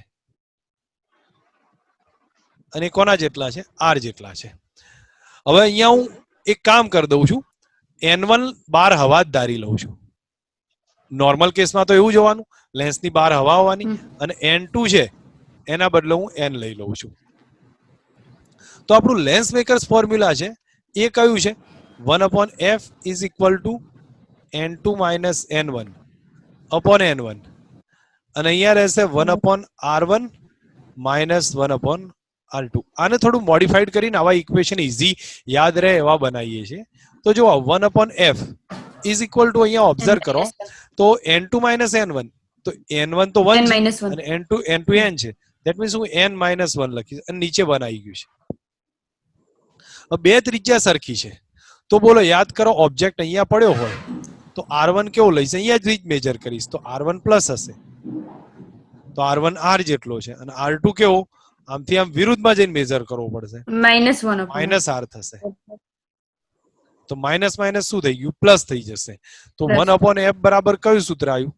અને કોના જેટલા છે? R જેટલા છે. હવે અહીંયા હું એક કામ કરી દઉં છું, n1 બહાર હવા જ ધારી લઉં છું. નોર્મલ કેસમાં તો એવું જોવાનું લેન્સની બહાર હવા હોવાની, અને n2 છે એના બદલે હું n લઈ લઉં છું. તો આપણું લેન્સ મેકર્સ ફોર્મ્યુલા છે એ કયું છે? 1/f is equal to n2 minus n1 upon n1, અને અહીંયા રહેશે 1/r1 માઇનસ 1/r2. આને થોડું મોડિફાઈડ કરીને આવા ઇક્વેશન ઇઝી યાદ રહે એવા બનાવીએ છીએ. તો જો 1/f ઇઝ ઇક્વલ ટુ અહીંયા ઓબ્ઝર્વ કરો તો n2 માઇનસ n1, તો n1 તો 1 n છે minus 1. અને n2 n છે. ધેટ મીન્સ હું n માઇનસ 1 લખીશ અને નીચે 1 આવી ગયું છે. બે ત્રિજ્યા સરખી છે તો બોલો યાદ કરો ઓબ્જેક્ટ અહીંયા પડ્યો હોય તો R1 કેવો લઈશ? અહીંયા જ મેજર કરીશ તો R1 પ્લસ હશે, તો R1 R જેટલો છે, અને R2 કેવો? આમથી આમ વિરુદ્ધમાં જઈને મેજર કરવો પડશે, -1 માઇનસ R થશે. તો માઇનસ માઇનસ શું થઈ ગયું? પ્લસ થઈ જશે. તો 1/f બરાબર કયું સૂત્ર આવ્યું?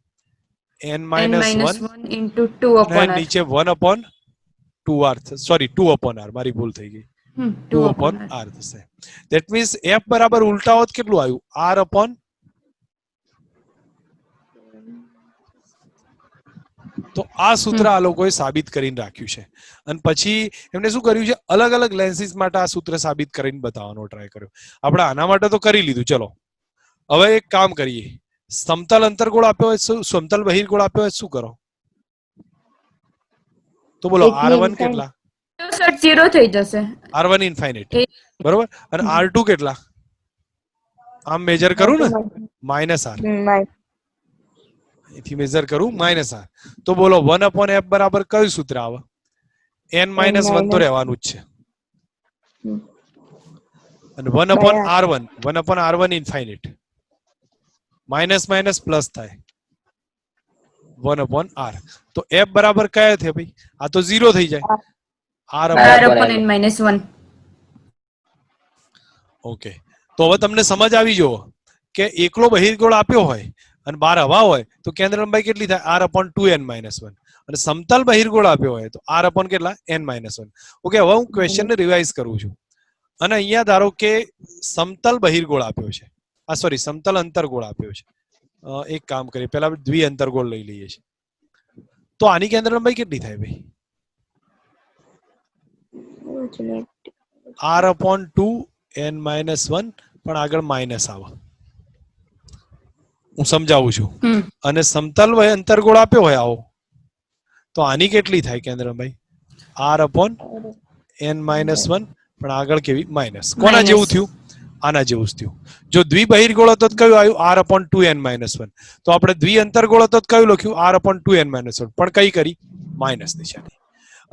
n n minus 1 -1 into 2 upon અને r. નીચે 1/2r, સોરી 2/r, મારી ભૂલ થઈ ગઈ, 2 upon r થશે. ધેટ મીન્સ f બરાબર ઉલટા હોત કેટલું આવ્યું? r upon, તો આ સૂત્ર આ લોકોએ સાબિત કરીને રાખ્યું છે. અને પછી એમને શું કર્યું છે? અલગ અલગ લેન્સીસ માટે આ સૂત્ર સાબિત કરીને બતાવવાનો ટ્રાય કર્યો. આપણે આના માટે તો કરી લીધું. ચલો હવે એક કામ કરીએ, સમતલ અંતર્ગોળ આપ્યો હોય, સમતલ બહિર્ગોળ આપ્યો હોય શું કરો? તો બોલો R1 કેટલા? શોર્ટ 0 થઈ જશે. R1 ઇન્ફાઇનાઇટ, બરોબર. અને R2 કેટલા? આમ મેજર કરું ને માઇનસ R, એથી મેજર કરું માઇનસ R. તો બોલો 1/f બરાબર કયું સૂત્ર આવે? n minus 1 તો રહેવાનું જ છે, અને 1/r1 infinite, minus minus plus થાય 1/r. તો f બરાબર કયા થયા ભાઈ? આ તો 0 થઈ જાય, r upon n -1. ઓકે. તો હવે તમને સમજ આવી જુઓ કે એકલો બહિર્ગોળ આપ્યો હોય અને બાર હવા હોય તો કેન્દ્ર લંબાઈ કેટલી થાય? r/2n - 1. અને સમતલ બહિર્ગોળ આપ્યો હોય તો r upon કેટલા? n - 1. ઓકે, હવે હું ક્વેશ્ચન ને રિવાઇઝ કરું છું. અને અહીંયા ધારો કે સમતલ બહિર્ગોળ આપ્યો છે, સોરી સમતલ અંતર્ગોળ આપ્યો છે. એક કામ કરીએ, પહેલા દ્વિ અંતર્ગોળ લઈ લઈએ છીએ. તો આની કેન્દ્ર લંબાઈ કેટલી થાય ભાઈ? r/2n - 1, પણ આગળ માઇનસ આવે. હું સમજાવું છું. અને સમતલ અંતર્ગોળ આપ્યો હોય આવો તો આની કેટલી થાય કેન્દ્ર લંબાઈ? r/n - 1, પણ આગળ કેવી? માઇનસ. કોના જેવું થયું? આના જેવું જ થયું. જો દ્વિબહિર્ગોળ હતો તો કયું આવ્યું? r/2n - 1. તો આપણે દ્વિ અંતર્ગોળ હતો તો કયું લખ્યું? r/2n - 1, પણ કઈ કરી? માઇનસ નિશાની.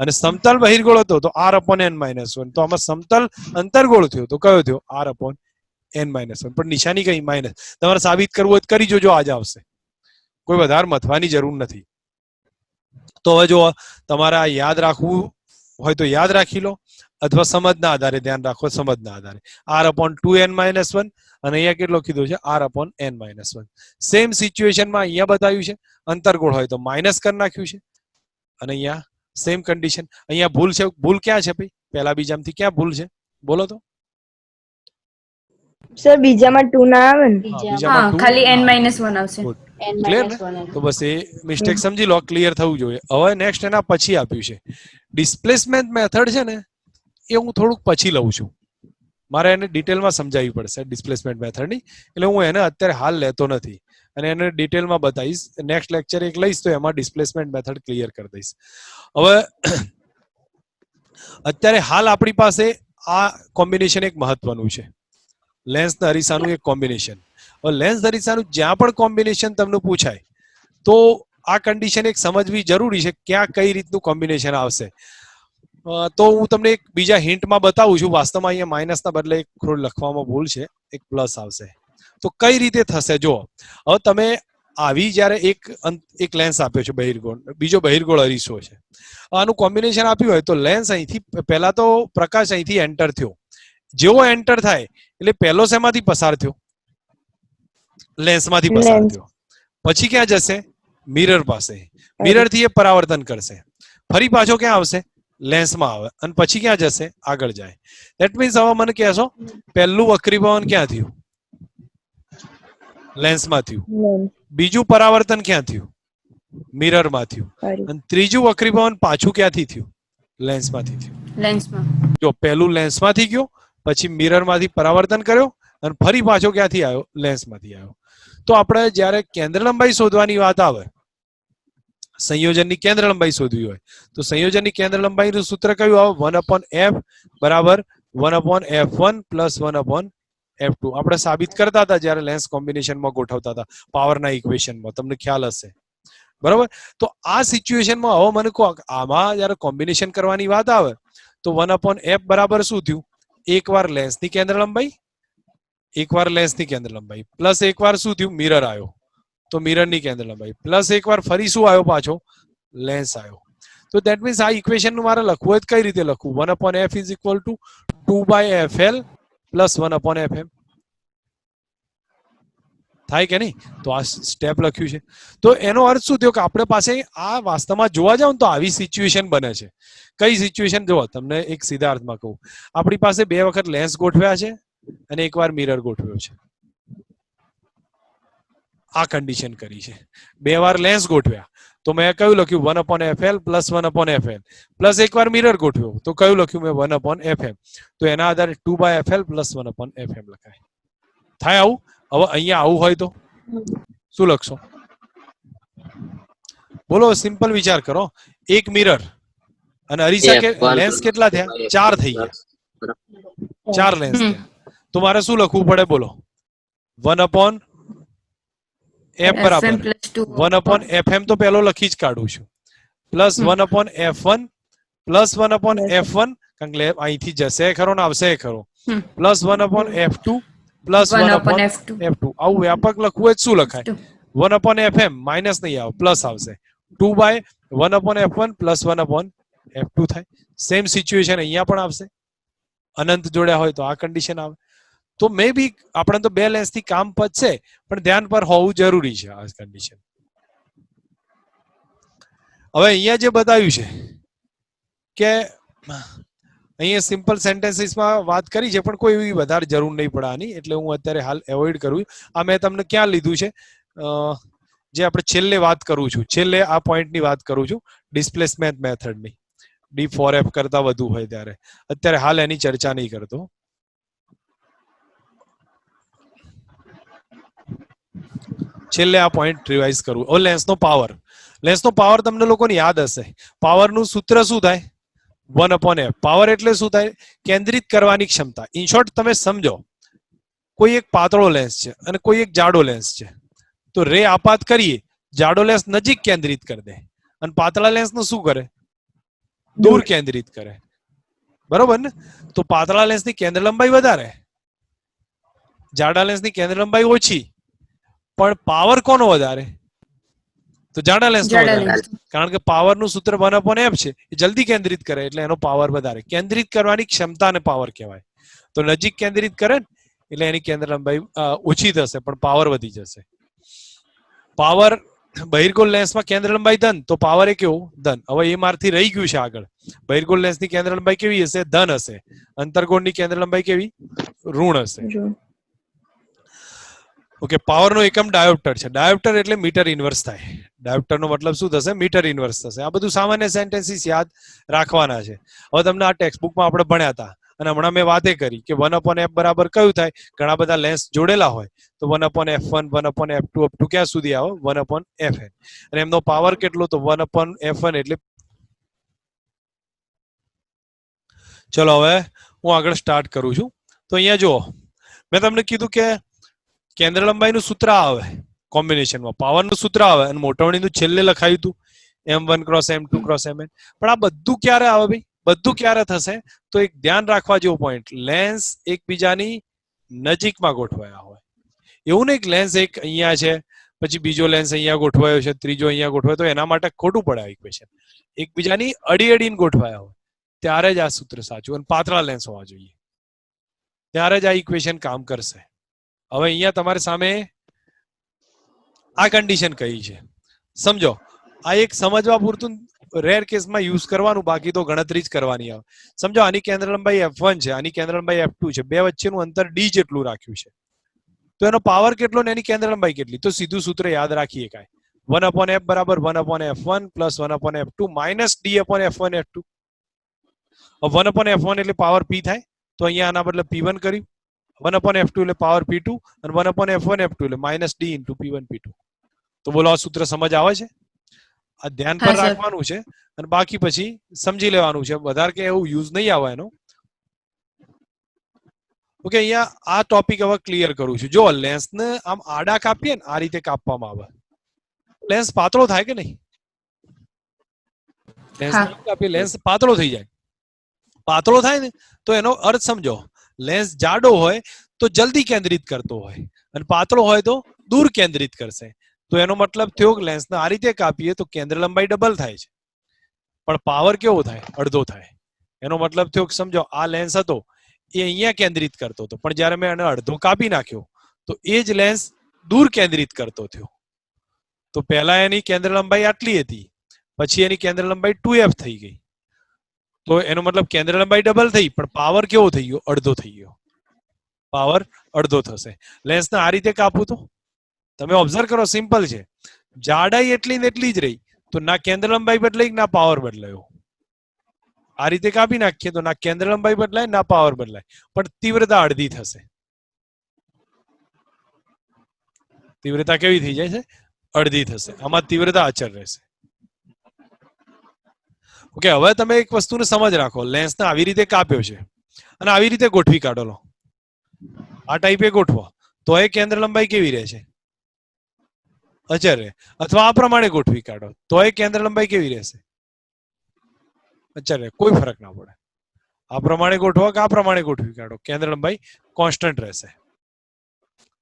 અને સમતલ બહિર્ગોળ હતો તો r/n - 1. તો આમાં સમતલ અંતર્ગોળ થયો તો કયો થયો? r/n - 1, પણ નિશાની કઈ? માઇનસ. તમારે સાબિત કરવું હોય તો કરી જોજો, આજ આવશે. કોઈ વધારે મથવાની જરૂર નથી. તો હવે જો તમારે આ યાદ રાખવું હોય તો યાદ રાખી લો, અથવા સમજના આધારે ધ્યાન રાખો, સમજના આધારે r/2n-1 અને અહીંયા કેટલો કીધો છે r/n-1. સેમ સિચ્યુએશનમાં અહીંયા બતાવ્યું છે, અંતર્ગોળ હોય તો માઇનસ કરી નાખ્યું છે, અને અહીંયા સેમ કન્ડિશન. અહીંયા ભૂલ છે, ભૂલ ક્યાં છે ભાઈ? પહેલા બીજામાંથી ક્યાં ભૂલ છે બોલો તો? સર બીજામાં 2 ના આવે ને? હા, હા, બીજામાં 2 ખાલી n-1 આવશે. Good. Clear ને? તો બસ એ મિસ્ટેક સમજી લો, ક્લિયર થવું જોઈએ. હવે નેક્સ્ટ એના પછી આપ્યું છે ડિસ્પ્લેસમેન્ટ મેથડ છે ને, એ હું થોડુંક પછી લઉં છું, મારે એને ડિટેલમાં સમજાવવી પડશે ડિસ્પ્લેસમેન્ટ મેથડની, એટલે હું એને અત્યારે હાલ લેતો નથી અને એને ડિટેલમાં બતાવીશ. નેક્સ્ટ લેક્ચર એક લઈશ તો એમાં ડિસ્પ્લેસમેન્ટ મેથડ ક્લિયર કરી દઈશ. હવે અત્યારે હાલ આપણી પાસે આ કોમ્બિનેશન એક મહત્વનું છે, લેન્સ ને અરીસાનું એક કોમ્બિનેશન. હવે લેન્સ અરીસાનું જ્યાં પણ કોમ્બિનેશન તમને પૂછાય તો આ કન્ડિશન એક સમજવી જરૂરી છે, ક્યાં કઈ રીતનું કોમ્બિનેશન આવશે. તો હું તમને એક બીજા હિન્ટમાં બતાવું છું. વાસ્તવમાં અહીંયા માઇનસના બદલે એક થોડું લખવામાં ભૂલ છે, એક પ્લસ આવશે. તો કઈ રીતે થશે જો, હવે તમે આવી જ્યારે એક લેન્સ આપ્યો છે બહિર્ગોળ, બીજો બહિર્ગોળ અરીસો છે, આનું કોમ્બિનેશન આપ્યું હોય તો લેન્સ અહીંથી પહેલા તો પ્રકાશ અહીંથી એન્ટર થયો, જેવો એન્ટર થાય એટલે પહેલો શેમાંથી પસાર થયો? લેન્સમાંથી પસાર લેન્સ. થયો. પછી ક્યાં જશે? મિરર પાસે. મિરર થી એ પરાવર્તન કરશે, ફરી પાછો ક્યાં આવશે? લેન્સમાં આવે, અને પછી ક્યાં જશે? આગળ જાય. ધેટ મીન્સ હવે મને કહેશો પહેલું વક્રીભવન ક્યાં થયું? લેન્સમાં થયું. લેન્સ. બીજું પરાવર્તન ક્યાં થયું? મિરરમાં થયું. Sorry. અને ત્રીજું વક્રીભવન પાછું ક્યાંથી થયું? લેન્સમાંથી થયું. લેન્સમાં. જો પહેલું લેન્સમાંથી ગયો, પછી મિરરમાંથી પરાવર્તન કર્યો, અને ફરી પાછો ક્યાંથી આવ્યો? લેન્સમાંથી આવ્યો. તો આપણે જ્યારે કેન્દ્ર લંબાઈ શોધવાની વાત આવે, સંયોજનની કેન્દ્ર લંબાઈ શોધવી હોય તો સંયોજનની કેન્દ્ર લંબાઈનું સૂત્ર કયું આવે? 1/f બરાબર 1/f1 પ્લસ 1/f2. આપણે સાબિત કરતા હતા જ્યારે લેન્સ કોમ્બિનેશનમાં ગોઠવતા હતા પાવરના ઇક્વેશનમાં, તમને ખ્યાલ હશે બરાબર. તો આ સિચ્યુએશનમાં હવે મને કહો, આમાં જ્યારે કોમ્બિનેશન કરવાની વાત આવે તો 1/f બરાબર શું થયું? એકવાર લેન્સની કેન્દ્ર લંબાઈ, એકવાર લેન્સની કેન્દ્ર લંબાઈ, પ્લસ એકવાર શું થયું? મિરર આવ્યો તો મિરરની કેન્દ્ર લંબાઈ, પ્લસ એકવાર ફરી શું આવ્યો? પાછો લેન્સ આવ્યો. તો ધેટ મીન્સ આ ઇક્વેશન નું મારે લખવું હોય તો કઈ રીતે લખવું? 1/f is equal to 2/fl plus 1/fm. થાય કે નહીં? તો આ સ્ટેપ લખ્યું છે. તો એનો અર્થ શું થયો કે આપણે પાસે આ વાસ્તવમાં જોવા જાવ તો આવી સિચ્યુએશન બને છે. કઈ સિચ્યુએશન? જો તમને એક સીધા અર્થમાં કહું, આપણી પાસે બે વખત લેન્સ ગોઠવ્યા છે અને એકવાર મિરર ગોઠવ્યો છે. આ કન્ડિશન કરી છે. બે વાર લેન્સ ગોઠવ્યા તો મેં કયું લખ્યું? 1/fl પ્લસ 1/fl, પ્લસ એકવાર મિરર ગોઠવ્યો તો કયું લખ્યું મેં? 1/fm. તો એના આધારે 2/fl પ્લસ 1/fm લખાય. થાય આવું? હવે અહીંયા આવું હોય તો શું લખશો? બોલો, સિમ્પલ વિચાર કરો. એક મિરર અને અરીસા કે લેન્સ કેટલા થયા? 4 થઈ ગયા. 4 લેન્સ થયા. તો મારે શું લખવું પડે બોલો? 1/f બરાબર 1/fm તો પહેલો લખી જ કાઢું છું, પ્લસ 1/f1 પ્લસ 1/f1, કારણ કે અહીંથી જશે ખરો ને આવશે ખરો, પ્લસ 1/f2 પ્લસ 1/f2. આવું વ્યાપક લખવું હોય શું લખાય? 1/fm માઇનસ નહીં આવે, પ્લસ આવશે. 2/1/f1 પ્લસ 1/f2 થાય. સેમ સિચ્યુએશન અહીંયા પણ આવશે. અનંત જોડ્યા હોય તો આ કન્ડિશન આવે. તો મે બી આપણે તો બે લેન્સ થી કામ પતશે, પણ ધ્યાન પર હોવું જરૂરી છે આ કન્ડિશન. હવે અહીંયા જે બતાવ્યું છે કે અહીંયા સિમ્પલ સેન્ટેન્સીસમાં વાત કરી છે, પણ કોઈ એવી વધારે જરૂર નહીં પડે આની, એટલે હું અત્યારે હાલ એવોઇડ કરું. આ મેં તમને ક્યાં લીધું છે? જે આપણે છેલ્લે વાત કરું છું, છેલ્લે આ પોઈન્ટની વાત કરું છું, ડિસ્પ્લેસમેન્ટ મેથડની. D4F કરતા વધુ હોય ત્યારે. અત્યારે હાલ એની ચર્ચા નહીં કરતો. છેલ્લે આ પોઈન્ટ રિવાઇઝ કરવું. હવે લેન્સનો પાવર, લેન્સનો પાવર તમને લોકોને યાદ હશે. પાવરનું સૂત્ર શું થાય? 1/f. પાવર એટલે શું થાય? કેન્દ્રિત કરવાની ક્ષમતા. ઇન શોર્ટ તમે સમજો, કોઈ એક પાતળો લેન્સ છે અને કોઈ એક જાડો લેન્સ છે, તો રે આપાત કરીએ, જાડો લેન્સ નજીક કેન્દ્રિત કરી દે અને પાતળા લેન્સ નું શું કરે? દૂર કેન્દ્રિત કરે. બરોબર ને? તો પાતળા લેન્સની કેન્દ્ર લંબાઈ વધારે, જાડા લેન્સની કેન્દ્ર લંબાઈ ઓછી, પણ પાવર કોનો વધારે? તો જાડા લેન્સ જાડા વધારે, લેન્સ. કારણ કે પાવર નું સૂત્ર 1/f છે, એ જલ્દી કેન્દ્રિત કરે એટલે એનો પાવર વધારે. કેન્દ્રિત કરવાની ક્ષમતાને પાવર કહેવાય. તો નજીક કેન્દ્રિત કરે ને એટલે એની કેન્દ્ર લંબાઈ ઓછી થશે પણ પાવર વધી જશે. પાવર બહિર્ગોળ લેન્સમાં કેન્દ્ર લંબાઈ ધન, તો પાવર એ કેવું ધન. હવે એ મારથી રહી ગયું છે આગળ. બહિર્ગોળ લેન્સની કેન્દ્ર લંબાઈ કેવી હશે? ધન હશે. અંતર્ગોળની કેન્દ્ર લંબાઈ કેવી? ઋણ હશે. ઓકે, પાવર નો એકમ ડાયોપ્ટર છે. ડાયોપ્ટર એટલે મીટર ઇન્વર્સ થાય. ડાયોપ્ટર નો મતલબ શું થશે? મીટર ઇન્વર્સ થશે. આ બધું સામાન્ય સેન્ટેન્સીસ યાદ રાખવાના છે. હવે તમને આ ટેક્સ્ટ બુકમાં આપણે ભણ્યા હતા અને હમણાં મેં વાતે કરી કે 1/f બરાબર કયું થાય? ઘણા બધા લેન્સ જોડેલા હોય તો 1/f1, 1/f2 અપ ટુ ક્યાં સુધી આવે? 1/fn. અને એમનો પાવર કેટલો? તો 1/f1 એટલે. ચલો હવે હું આગળ સ્ટાર્ટ કરું છું. તો અહીંયા જુઓ, મેં તમને કીધું કે કેન્દ્ર લંબાઈનું સૂત્ર આવે કોમ્બિનેશનમાં, પાવરનું સૂત્ર આવે અને મોટવણીનું છેલ્લે લખાયું હતું m1 cross m2 cross mn. પણ આ બધું ક્યારે આવે ભાઈ? બધું ક્યારે થશે? તો એક ધ્યાન રાખવા જેવો પોઈન્ટ, લેન્સ એકબીજાની નજીકમાં ગોઠવાયા હોય. એવું નહીં કે લેન્સ એક અહીંયા છે પછી બીજો લેન્સ અહીંયા ગોઠવાયો છે, ત્રીજો અહીંયા ગોઠવાયો, તો એના માટે ખોટું પડે આ ઇક્વેશન. એકબીજાની અડી અડીને ગોઠવાયા હોય ત્યારે જ આ સૂત્ર સાચું. અને પાતળા લેન્સ હોવા જોઈએ ત્યારે જ આ ઇક્વેશન કામ કરશે. હવે અહીંયા તમારી સામે આ કન્ડિશન કઈ છે સમજો. આ એક સમજવા પૂરતું રેર કેસમાં યુઝ કરવાનું, બાકી તો ગણતરી જ કરવાની આવે. સમજો આની કેન્દ્ર લંબાઈ f1 છે, આની કેન્દ્ર લંબાઈ f2 છે, બે વચ્ચેનું અંતર d જેટલું રાખ્યું છે, તો એનો પાવર કેટલો ને એની કેન્દ્ર લંબાઈ કેટલી? તો સીધું સૂત્ર યાદ રાખીએ કાંઈ, 1/f બરાબર 1/f1 plus 1/f2 minus d/f1 f2. 1/f1 એટલે પાવર p થાય, તો અહીંયા આના બદલે p1 કર્યું. 1/f2 એટલે પાવર p2 અને 1/f1 f2 એટલે minus d into p1 p2. તો બોલો આ સૂત્ર સમજ આવે છે? આ ધ્યાન પર રાખવાનું છે અને બાકી પછી સમજી લેવાનું છે. વધારે કે એવું યુઝ નહીં આવે એનો. ઓકે, અહીંયા આ ટોપિક હવે ક્લિયર કરું છું. જો લેન્સને આમ આડા કાપીએ ને, આ રીતે કાપવામાં આવે, લેન્સ પાતળો થાય કે નહીં? લેન્સ કાપીએ લેન્સ પાતળો થઈ જાય. પાતળો થાય ને તો એનો અર્થ સમજો, લેન્સ જાડો હોય તો જલ્દી કેન્દ્રિત કરતો હોય અને પાતળો હોય તો દૂર કેન્દ્રિત કરશે. તો એનો મતલબ થયો કે લેન્સને આ રીતે કાપીએ તો કેન્દ્ર લંબાઈ ડબલ થાય છે પણ પાવર કેવો થાય? અડધો થાય. એનો મતલબ થયો કે સમજો આ લેન્સ હતો એ અહીંયા કેન્દ્રિત કરતો હતો, પણ જ્યારે મેં એને અડધો કાપી નાખ્યો તો એ જ લેન્સ દૂર કેન્દ્રિત કરતો થયો. તો પહેલા એની કેન્દ્ર લંબાઈ આટલી હતી, પછી એની કેન્દ્ર લંબાઈ 2f થઈ ગઈ. તો એનો મતલબ કેન્દ્ર લંબાઈ ડબલ થઈ પણ પાવર કેવો થઈ ગયો? અડધો થઈ ગયો. પાવર અડધો થશે. લેન્સને આ રીતે કાપવું તો તમે ઓબ્ઝર્વ કરો, સિમ્પલ છે. જાડાઈ એટલી ને એટલી જ રહી તો ના કેન્દ્ર લંબાઈ બદલાઈ ના પાવર બદલાયો. આ રીતે કાપી નાખીએ તો ના કેન્દ્ર લંબાઈ બદલાય ના પાવર બદલાય, પણ તીવ્રતા અડધી થશે. તીવ્રતા કેવી થઈ જાય છે? અડધી થશે. આમાં તીવ્રતા અચળ રહેશે. ઓકે, હવે તમે એક વસ્તુને સમજ રાખો. લેન્સને આવી રીતે કાપ્યો છે અને આવી રીતે ગોઠવી કાઢો લો, આ ટાઈપે ગોઠવો તો એ કેન્દ્ર લંબાઈ કેવી રહે છે? અચળ રહે. અથવા આ પ્રમાણે ગોઠવી કાઢો તો એ કેન્દ્ર લંબાઈ કેવી રહેશે? અચળ રહે. કોઈ ફરક ના પડે. આ પ્રમાણે ગોઠવો કે આ પ્રમાણે ગોઠવી કાઢો, કેન્દ્ર લંબાઈ કોન્સ્ટન્ટ રહેશે.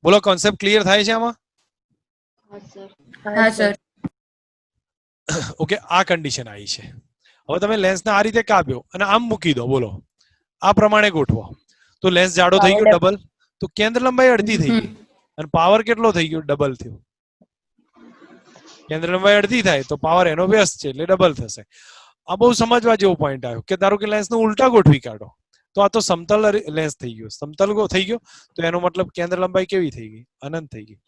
બોલો, કોન્સેપ્ટ ક્લિયર થાય છે આમાં? હા સર. ઓકે, આ કન્ડિશન આવી છે. હવે તમે લેન્સને આ રીતે કાપ્યો અને આમ મૂકી દો, બોલો આ પ્રમાણે ગોઠવો તો લેન્સ જાડો થઈ ગયો ડબલ, તો કેન્દ્ર લંબાઈ અડધી થઈ ગઈ અને પાવર કેટલો થઈ ગયો? ડબલ થયો. કેન્દ્ર લંબાઈ અડધી થાય તો પાવર એનો વ્યસ્ત છે એટલે ડબલ થશે. આ બહુ સમજવા જેવો પોઈન્ટ આવ્યો કે ધારો કે લેન્સને ઉલટા ગોઠવી કાઢો તો આ તો સમતલ લેન્સ થઈ ગયો, સમતલ થઈ ગયો, તો એનો મતલબ કેન્દ્ર લંબાઈ કેવી થઈ ગઈ? અનંત થઈ ગઈ.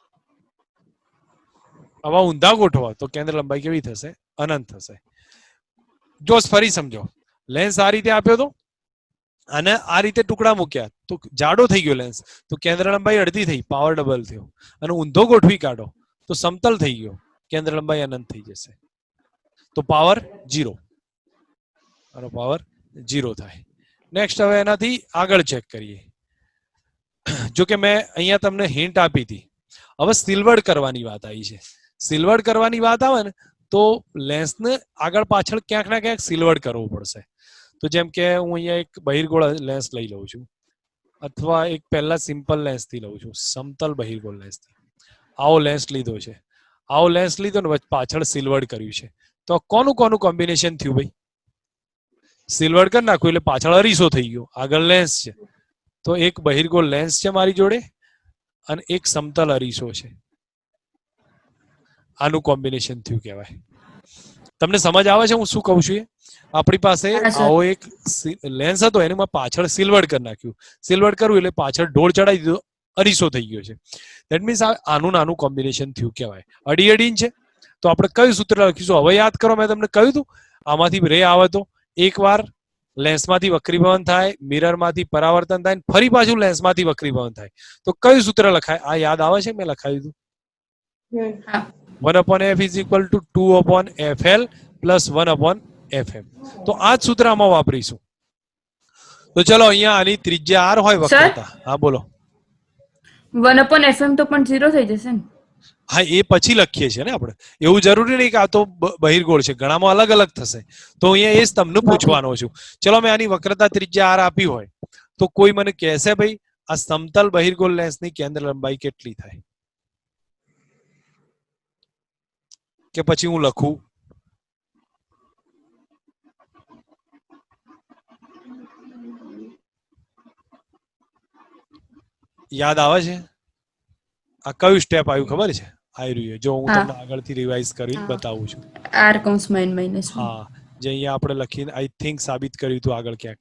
આવા ઊંધા ગોઠવા તો કેન્દ્ર લંબાઈ કેવી થશે? અનંત થશે. જો ફરી સમજો, લેન્સ આ રીતે આપ્યો તો અને આ રીતે ટુકડા મૂક્યા તો જાડો થઈ ગયો લેન્સ, તો કેન્દ્ર લંબાઈ અડધી થઈ, પાવર ડબલ થયો. અને ઊંધો ગોઠવી કાઢો તો સમતલ થઈ ગયો, કેન્દ્ર લંબાઈ અનંત થઈ જશે. તો પાવર 0, આનો પાવર 0 થાય. નેક્સ્ટ હવે એનાથી આગળ ચેક કરીએ. જો કે મેં અહીંયા તમને હિન્ટ આપી હતી. હવે સિલ્વર્ડ કરવાની વાત આવી છે. સિલ્વર્ડ કરવાની વાત આવે ને તો લેન્સને આગળ પાછળ ક્યાંક ના ક્યાંક સિલ્વર્ડ કરવું પડશે. તો જેમ કે હું અહીંયા એક બહિર્ગોળ લેન્સ લઈ લઉં છું અથવા એક પહેલા સિમ્પલ લેન્સથી લઉં છું, સમતલ બહિર્ગોળ લેન્સથી. આવો લેન્સ લીધો છે. આવો લેન્સ લીધો ને પાછળ સિલ્વર્ડ કર્યું છે, તો કોનું કોનું કોમ્બિનેશન થયું ભાઈ? સિલ્વર્ડ કરી નાખ્યું એટલે પાછળ અરીસો થઈ ગયો, આગળ લેન્સ છે, તો એક બહિર્ગોળ લેન્સ છે મારી જોડે અને એક સમતલ અરીસો છે, આનું કોમ્બિનેશન થયું કહેવાય. તમને સમજ આવે છે હું શું કહું છું? આપણી પાસે હા, સર. આવો એક લેન્સ હતો, એને પાછળ સિલ્વર્ડ કરી નાખ્યું, સિલ્વર્ડ કરવું એટલે પાછળ ઢોળ ચડાવી દીધો, અરીસો થઈ ગયો છે. દેટ મીન્સ આનું નાનું કોમ્બિનેશન થયું કહેવાય. અડી અડીન છે તો આપણે કયું સૂત્ર લખીશું? હવે યાદ કરો, મેં તમને કહ્યું હતું આમાંથી રે આવે તો એકવાર લેન્સમાંથી વક્રીભવન થાય, મિરરમાંથી પરાવર્તન થાય, ફરી પાછું લેન્સમાંથી વક્રીભવન થાય, તો કયું સૂત્ર લખાય? આ યાદ આવે છે? મેં લખાવી દીધું. હા 1/f is equal to 2/fl plus 1/fm. તો આ જ સૂત્ર આમાં વાપરીશું. તો ચલો અહીંયા આની ત્રિજ્યા r હોય વક્રતા. હા બોલો. 1/fm તો પણ 0 થઈ જશે ને? હા એ પછી લખીએ છીએ ને આપણે, એવું જરૂરી નહીં કે આ તો બહિર્ગોળ છે, ઘણામાં અલગ અલગ થશે. તો અહીંયા એ જ તમને પૂછવાનો છું. ચલો મેં આની વક્રતા ત્રિજ્યા r આપી હોય તો કોઈ મને કહેશે ભાઈ આ સમતલ બહિર્ગોળ લેન્સની કેન્દ્ર લંબાઈ કેટલી થાય? કે પછી હું લખું? યાદ આવે છે? આ કયું સ્ટેપ આવ્યું ખબર છે? આવી રહ્યું છે, જો હું હા. તમને આગળથી રિવાઇઝ કરીને હા. બતાવું છું. r કૌંસ -1. હા, જે અહીંયા આપણે લખીને આઈ થિંક સાબિત કર્યું હતું આગળ ક્યાંક.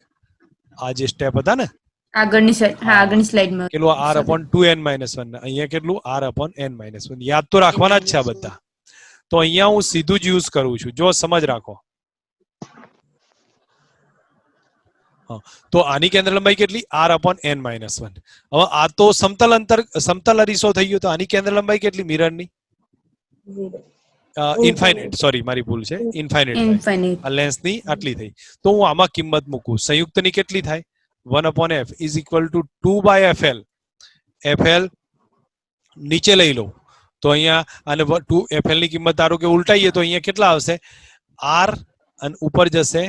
આ જે સ્ટેપ હતા ને, આગળની સાઈડ, હા હા. આગળની સ્લાઇડમાં. કેટલું r/2n-1, અહીંયા કેટલું r/n-1. યાદ તો રાખવાના જ છે આ બધા. તો અહીંયા હું સીધું જ યુઝ કરું છું, જો સમજ રાખો. હા, તો આની કેન્દ્ર લંબાઈ કેટલી? r/n-1. હવે આ તો સમતલ અરીસો થઈ ગયો, તો આની કેન્દ્ર લંબાઈ કેટલી મિરરની? ઇન્ફાઇનાઇટ, સોરી મારી ભૂલ છે, ઇન્ફાઇનાઇટ. ઇન્ફાઇનાઇટ. આ લેન્સની આટલી થઈ. તો હું આમાં કિંમત મૂકું, સંયુક્તની કેટલી થાય? 1/f is equal to 2/fl. fl નીચે લઈ લો તો અહીંયા અને 2fl ની કિંમત ધારો કે ઉલટાઈએ તો અહીંયા કેટલા આવશે? r અને ઉપર જશે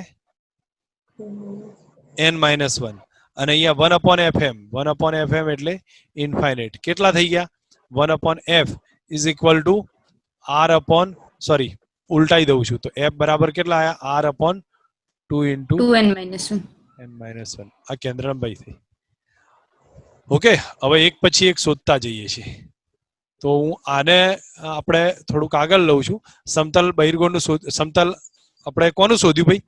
n-1 અને અહીંયા 1/fm એટલે ઇન્ફાઇનાઇટ. કેટલા થઈ ગયા? 1/f is equal to ઉલટાઈ દઉં છું તો f બરાબર કેટલા આયા? r/2 into 2n-1. n-1. આ કેન્દ્ર લંબાઈ થઈ. ઓકે, હવે એક પછી એક શોધતા જઈએ છીએ. તો હું આને આપણે થોડુંક આગળ લઉં છું. સમતલ બહિર્ગોળનું સમતલ આપણે કોનું શોધ્યું ભાઈ?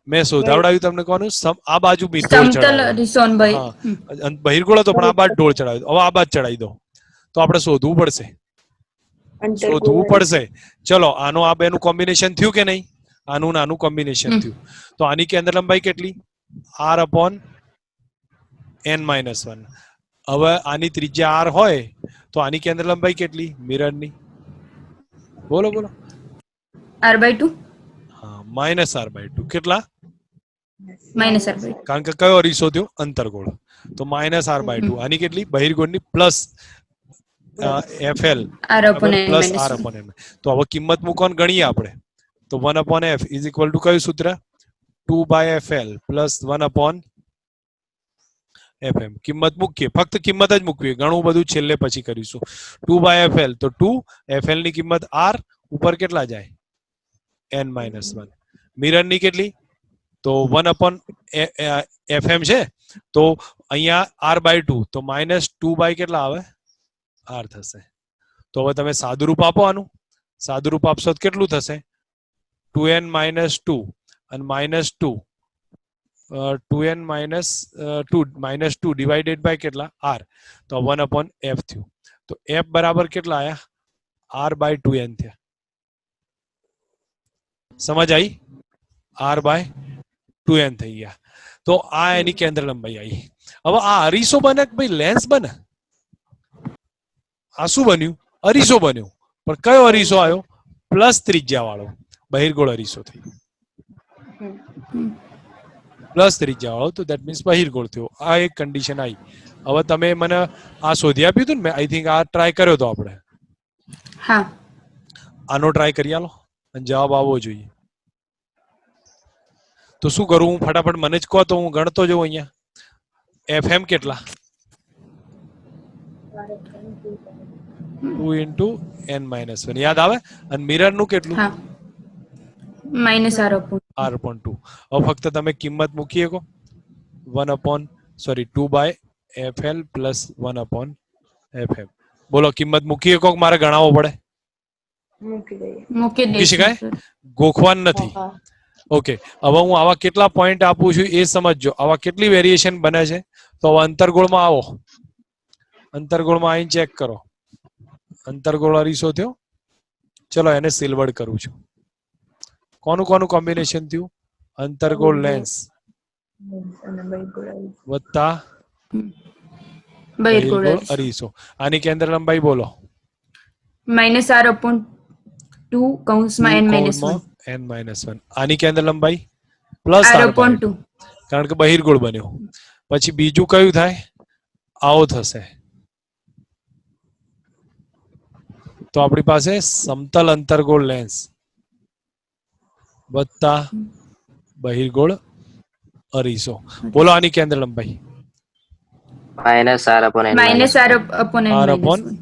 મેં શોધાવડાવ્યું તમને કોનું? આ બાજુ ઢોળ સમતલ ચડાવ્યો. અરીસોન ભાઈ. હા, બહિર્ગોળ હતો પણ આ બાજુ ઢોળ ચડાવ્યો. હવે આ બાજુ ચડાવી દો તો આપણે શોધવું પડશે. ચલો આનો આ બેનું કોમ્બિનેશન થયું કે નહીં? આનું નાનું કોમ્બિનેશન થયું. તો આની કેન્દ્ર લંબાઈ કેટલી? r/n-1. હવે આની ત્રિજ્યા r હોય તો આની કેન્દ્ર લંબાઈ કેટલી મિરરની? બોલો બોલો. r/2. હા, -r/2. કેટલા? -r/2. કારણ કે કયો અરીસો થયો? અંતર્ગોળ. તો -r/2. આની કેટલી? બહિર્ગોળની પ્લસ fl પ્લસ r/n. તો હવે કિંમત મૂકવાનું ગણીએ આપણે. તો 1/f is equal to કયું સૂત્ર? 2/fl plus 1/fm. કિંમત મૂકીએ, ફક્ત કિંમત જ મૂકવી, ઘણું બધું છેલ્લે પછી કરીશું. 2/fl તો 2, fl ની કિંમત r, ઉપર કેટલા જાય? n-1. મિરરની કેટલી? તો 1/fm છે તો અહીંયા r/2 તો -2 કેટલા આવે? r થશે. તો હવે તમે સાદુરૂપ આપો આનું. સાદુરૂપ આપશો તો કેટલું થશે? 2n - 2 અને -2 2n - 2 ડિવાઇડેડ બાય કેટલા? r. તો 1/f થયું. તો f બરાબર કેટલા આયા? r/2n થયા. સમજ આવી? r/2n થઈ ગયા. તો આ એની કેન્દ્ર લંબાઈ આવી. હવે આ અરીસો બને કે ભાઈ લેન્સ બને? આ શું બન્યું? અરીસો બન્યો. પણ કયો અરીસો આવ્યો? પ્લસ ત્રિજ્યા વાળો બહિર્ગોળ અરીસો થઈ. પ્લસ ત્રિજ્યા વાળો, તો દેટ મીન્સ બહિર્ગોળ થયો. આ એક કન્ડિશન આવી. હવે તમે મને આ શોધી આપ્યું હતું ને, મેં આઈ થિંક આ ટ્રાય કર્યો હતો આપણે. હા, આનો ટ્રાય કરી આલો અને જવાબ આવવો જોઈએ. તો શું કરું હું? ફટાફટ મને જ કહો તો હું ગણતો જઉં. અહીંયા fm કેટલા? 2 into n-1 યાદ આવે અને મિરર નું કેટલું હા -r/2 r/2 હવે ફક્ત તમે કિંમત મૂકી શકો 2 by fl plus 1 upon fm બોલો કિંમત મૂકી શકો કે મારે ગણાવવો પડે મૂકી દઈએ. મૂકી મૂકી દઈશું શકાય સર ગોખવાન નથી ઓકે હવે હું આવા કેટલા પોઈન્ટ આપું છું એ સમજજો આવા કેટલી વેરિએશન બને છે તો હવે અંતર્ગોળમાં આવો અંતર્ગોળમાં આવીને ચેક કરો અંતર્ગોળ અરીસો થયો ચલો એને સિલ્વર્ડ કરું છું કોનું કોનું કોમ્બિનેશન થયું અંતર્ગોળ લેન્સ અને બહિર્ગોળ વત્તા બહિર્ગોળ બહિર્ગોળ અરીસો આની કેન્દ્ર લંબાઈ બોલો -r/2 કૌંસમાં n-1 n-1 આની કેન્દ્ર લંબાઈ પ્લસ r/2 કારણ કે બહિર્ગોળ બન્યો પછી બીજું કયું થાય આવો થશે તો આપણી પાસે સમતલ અંતર્ગોળ લેન્સ વત્તા બહિર્ગોળ અરીસો બોલો આની કેન્દ્ર લંબાઈ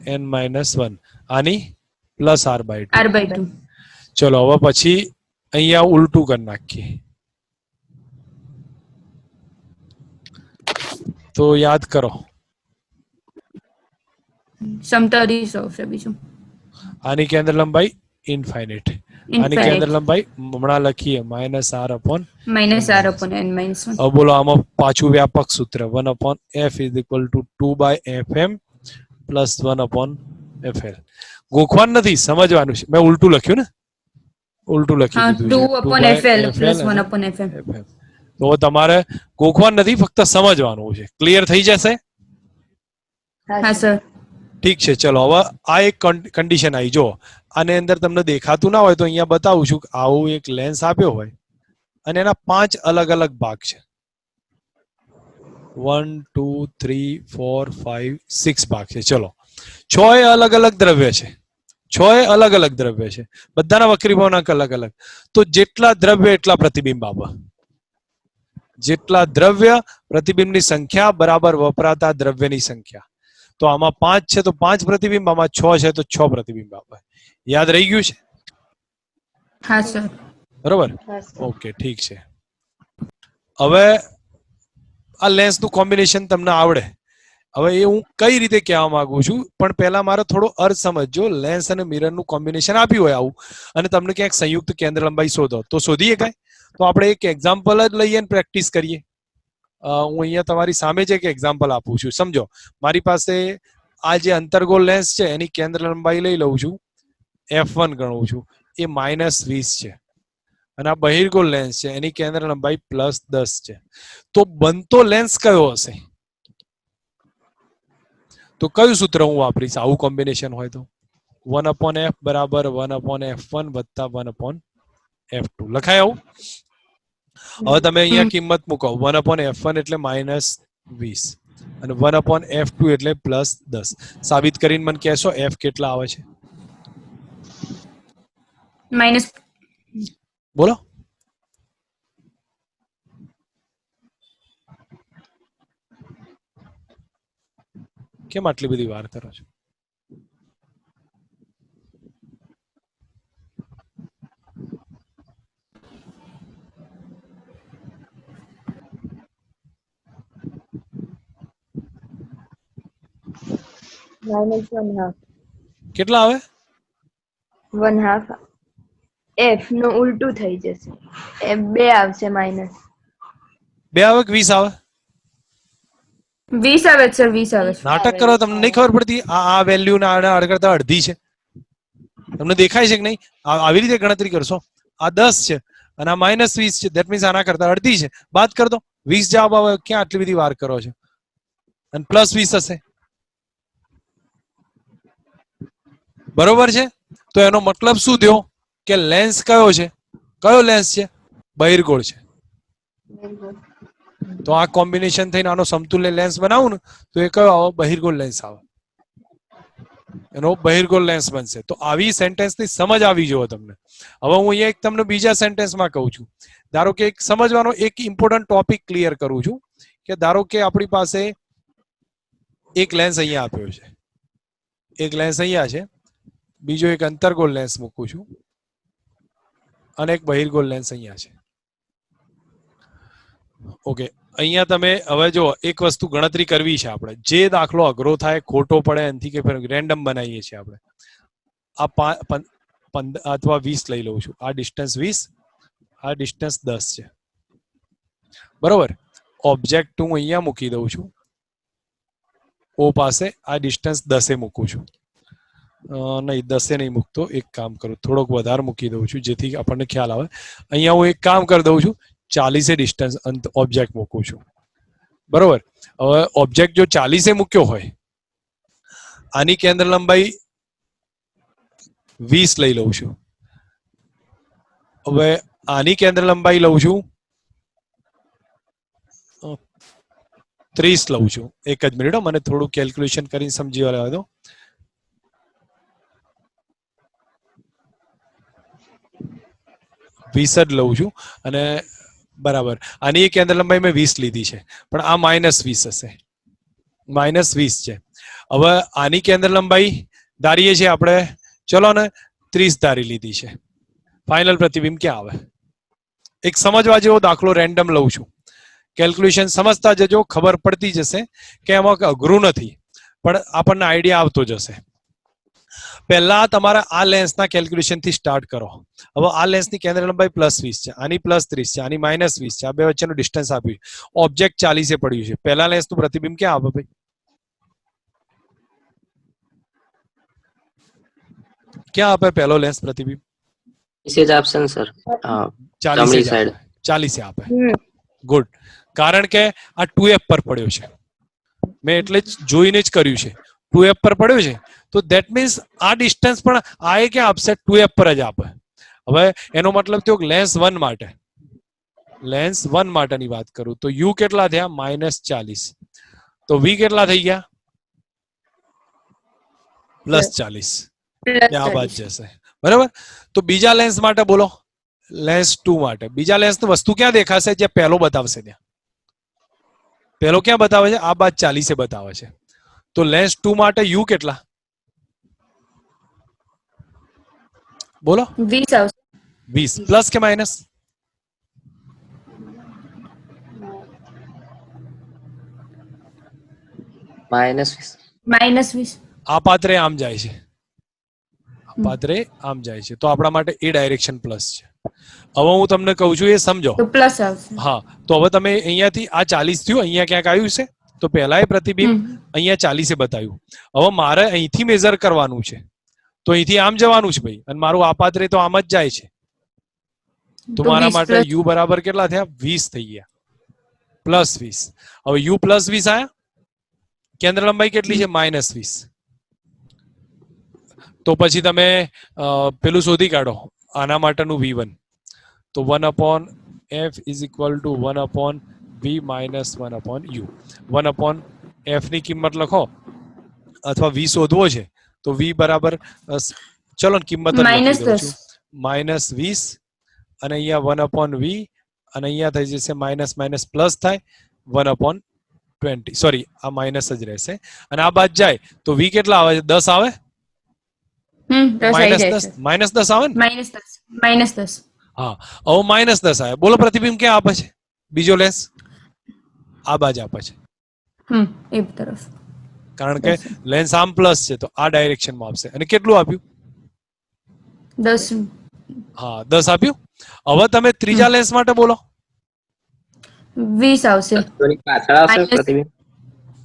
-r/n-1 આની પ્લસ r/2 r/2 ચલો હવે પછી અહીંયા ઉલટું કરી નાખીએ તો યાદ કરો સમતલ અરીસો આવશે બીજું આની કેન્દ્ર લંબાઈ ઇન્ફાઇનાઇટ આની કેન્દ્ર લંબાઈ હમણાં લખીએ -r/n-1 -r/n-1 બોલો આમાં પાછું વ્યાપક સૂત્ર 1/f = 2 by fm plus 1/fl ગોખવાનું નથી સમજવાનું છે મેં ઉલટું લખ્યું ને ઉલટું લખી હા દીધું છે 2/fl fl + 1/fm FM. તો તમારે ગોખવાનું નથી ફક્ત સમજવાનું છે ક્લિયર થઈ જશે હા સર ઠીક છે ચલો હવે આ એક કન્ડિશન આવી જો આને અંદર તમને દેખાતું ના હોય તો અહીંયા બતાવું છું કે આવું એક લેન્સ આપ્યો હોય અને એના 5 અલગ અલગ ભાગ છે 1 2 3 4 5 6 ભાગ છે ચલો 6 એ અલગ અલગ દ્રવ્ય છે 6 એ અલગ અલગ દ્રવ્ય છે બધાના વક્રીભાવનાંક અલગ અલગ તો જેટલા દ્રવ્ય એટલા પ્રતિબિંબ આવે જેટલા દ્રવ્ય પ્રતિબિંબની સંખ્યા બરાબર વપરાતા દ્રવ્યની સંખ્યા તો આમાં 5 છે તો 5 પ્રતિબિંબ આમાં 6 છે તો 6 પ્રતિબિંબ આવે યાદ રહી ગયું છે હા સર બરોબર ઓકે ઠીક છે હવે આ લેન્સનું કોમ્બિનેશન તમને આવડે હવે એ હું કઈ રીતે કહેવા માંગુ છું પણ પહેલા મારે થોડો અર્થ સમજજો લેન્સ અને મિરરનું કોમ્બિનેશન આપ્યું હોય આવું અને તમને ક્યાંક સંયુક્ત કેન્દ્ર લંબાઈ શોધો તો શોધી શકાય તો આપણે એક એક્ઝામ્પલ જ લઈએ અને પ્રેક્ટિસ કરીએ હું અહીંયા તમારી સામે જ એક એક્ઝામ્પલ આપું છું સમજો મારી પાસે આ જે અંતર્ગોળ લેન્સ છે એની કેન્દ્ર લંબાઈ લઈ લઉં છું f1 ગણું છું એ -20 છે અને આ બહિર્ગોળ લેન્સ છે એની કેન્દ્ર લંબાઈ +10 છે તો બનતો લેન્સ કયો હશે તો કયું સૂત્ર હું વાપરીશ આવું કોમ્બિનેશન હોય તો 1/f બરાબર 1/f1 વત્તા 1/f2 લખાય આવું હવે તમે અહીંયા કિંમત મૂકો 1/f1 એટલે -20 અને 1/f2 એટલે +10 સાબિત કરીને મને કહેશો f કેટલા આવે છે માઇનસ બોલો કેમ આટલી બધી વાર કરો છો -1/2 કેટલા આવે 1/2 f નું ઉલટું થઈ જશે f 2 આવશે માઇનસ 2 આવે કે 20 આવે 20 આવે છે સર 20 આવે છે નાટક કરો તમને નહીં ખબર પડતી આ વેલ્યુ ના આના કરતા અડધી છે તમને દેખાય છે કે નહીં આવી રીતે ગણતરી કરશો આ 10 છે અને આ -20 છે ધેટ મીન્સ આના કરતા અડધી છે બાદ કર દો 20 જવાબ આવે ક્યાં આટલી બધી વાર કરો છો અને +20 હશે બરોબર છે તો એનો મતલબ શું થયો કે લેન્સ કયો લેન્સ છે બહિર્ગોળ છે તો આ કોમ્બિનેશન થઈને આનો સમતુલ્ય લેન્સ બનાવું ને તો એ કયો આવે બહિર્ગોળ લેન્સ આવે એનો બહિર્ગોળ લેન્સ બનશે તો આવી સેન્ટેન્સની સમજ આવી જુઓ તમને હવે હું અહીંયા એક તમને બીજા સેન્ટેન્સમાં કહું છું ધારો કે એક સમજવાનો એક ઇમ્પોર્ટન્ટ ટોપિક ક્લિયર કરું છું કે ધારો કે આપણી પાસે એક લેન્સ અહીંયા આપ્યો છે એક લેન્સ અહીંયા છે, બીજો એક અંતર્ગોળ લેન્સ મૂકું છું અને એક બહિર્ગોળ લેન્સ અહીંયા છે. ઓકે, અહીંયા તમે હવે જો એક વસ્તુ ગણતરી કરવી છે આપણે. જે દાખલો અઘરો થાય, ખોટો પડે, એનાથી કે રેન્ડમ બનાવીએ છીએ આપણે. આ 15 અથવા 20 લઈ લઉં છું. આ ડિસ્ટન્સ 20, આ ડિસ્ટન્સ 10 છે, બરોબર. ઓબ્જેક્ટ હું અહીંયા મૂકી દઉં છું, ઓ પાસે. આ ડિસ્ટન્સ 10 મૂકું છું. નહીં, 10 નહીં મૂકતો. એક કામ કરું, થોડોક વધારે મૂકી દઉં છું જેથી આપણને ખ્યાલ આવે. અહીંયા હું એક કામ કરી દઉં છું, 40 ડિસ્ટન્સ ઓબ્જેક્ટ મૂકું છું, બરોબર. હવે ઓબ્જેક્ટ જો 40 મૂક્યો હોય, આની કેન્દ્ર લંબાઈ 20 લઈ લઉં છું. હવે આની કેન્દ્ર લંબાઈ લઉં છું 30 લઉં છું. એક જ મિનિટ, મને થોડું કેલ્ક્યુલેશન કરીને સમજી લેવા દો. વીસ જ લઉં છું અને બરાબર આની કેન્દ્ર લંબાઈ મેં 20 લીધી છે, પણ આ -20 હશે. -20 છે. હવે આની કેન્દ્ર લંબાઈ ધારીએ છીએ આપણે, ચલો ને 30 ધારી લીધી છે. ફાઇનલ પ્રતિબિંબ ક્યાં આવે? એક સમજવા જેવો દાખલો રેન્ડમ લઉં છું. કેલ્ક્યુલેશન સમજતા જજો, ખબર પડતી જશે કે એમાં અઘરું નથી, પણ આપણને આઈડિયા આવતો જશે. પહેલા તમારા આ લેન્સના કેલ્ક્યુલેશન થી સ્ટાર્ટ કરો. હવે આ લેન્સની કેન્દ્ર લંબાઈ +20 છે, આની +30 છે, આની -20 છે. આ બે વચ્ચેનું ડિસ્ટન્સ આપ્યું છે. ઓબ્જેક્ટ 40 પડ્યું છે. પહેલા લેન્સનું પ્રતિબિંબ ક્યાં આવે ભાઈ? ક્યાં આપે પહેલો લેન્સ પ્રતિબિંબ? इसे જ આપશે ને સર, 40 જમણી સાઈડ. 40 આપે. ગુડ. કારણ કે આ 2f પર પડ્યો છે. મેં એટલે જ જોઈને જ કર્યું છે. 2f પર પડ્યો છે, તો ધેટ મીન્સ આ ડિસ્ટન્સ પણ આ એ ક્યાં આપશે? 2f પર જ આપે. હવે એનો મતલબ થયો લેન્સ 1 માટે. લેન્સ 1 માટેની વાત કરું તો u કેટલા થયા? -40. તો v કેટલા થઈ ગયા? +40. આ બાદ જશે, બરાબર. તો બીજા લેન્સ માટે બોલો, લેન્સ 2 માટે. બીજા લેન્સ વસ્તુ ક્યાં દેખાશે? જે પહેલો બતાવશે ત્યાં. પહેલો ક્યાં બતાવે છે? આ બાદ 40 બતાવે છે. તો લેન્સ 2 માટે u કેટલા? બોલો. 20 આવશે. 20 પ્લસ કે માઇનસ? -20. આ પાત્રે આમ જાય છે, આ પાત્રે આમ જાય છે, તો આપણા માટે એ ડાયરેક્શન પ્લસ છે. હવે હું તમને કહું છું એ સમજો. તો પ્લસ આવશે. હા, તો હવે તમે અહીંયાથી આ 40 થયું, અહીંયા ક્યાંક આવ્યું છે, તો પહેલા એ પ્રતિબિંબ અહીંયા 40 બતાવ્યું. હવે મારે અહીંથી મેઝર કરવાનું છે, તો અહીંથી આમ જવાનું છે ભાઈ, અને મારું આ પાત્રે તો આમ જ જાય છે. તો મારા માટે u બરાબર કેટલા થયા? 20 થઈ ગયા, +20. હવે u +20 આયા, કેન્દ્ર લંબાઈ કેટલી છે? -20. તો પછી તમે પેલું શોધી કાઢો આના માટેનું v1. તો 1/f = 1/v - 1/u. 1/f ની કિંમત લખો, અથવા v શોધવો છે તો v બરાબર, ચલો કિંમત જ લખી દઉં છું, -20. અને અહીંયા 1/v, અને અહીંયા થઈ જશે માઇનસ પ્લસ થાય 1/20. સોરી, આ માઇનસ જ રહેશે. અને આ બાદ જાય તો v કેટલા આવે છે? 10 આવે. -10 આવે ને? -10. હા, હવે -10 આવે. બોલો પ્રતિબિંબ ક્યાં આપે છે? બીજો લેન્સ આ બાજ આપે છે, એ તરફ. કારણ કે લેન્સ આમ પ્લસ છે, તો આ ડાયરેક્શનમાં આપશે. અને કેટલું આપ્યું? 10. હા, 10 આપ્યું. હવે તમે ત્રીજા લેન્સ માટે બોલો. 20 આવશે. વસ્તુની પાછળ આવશે પ્રતિબિંબ.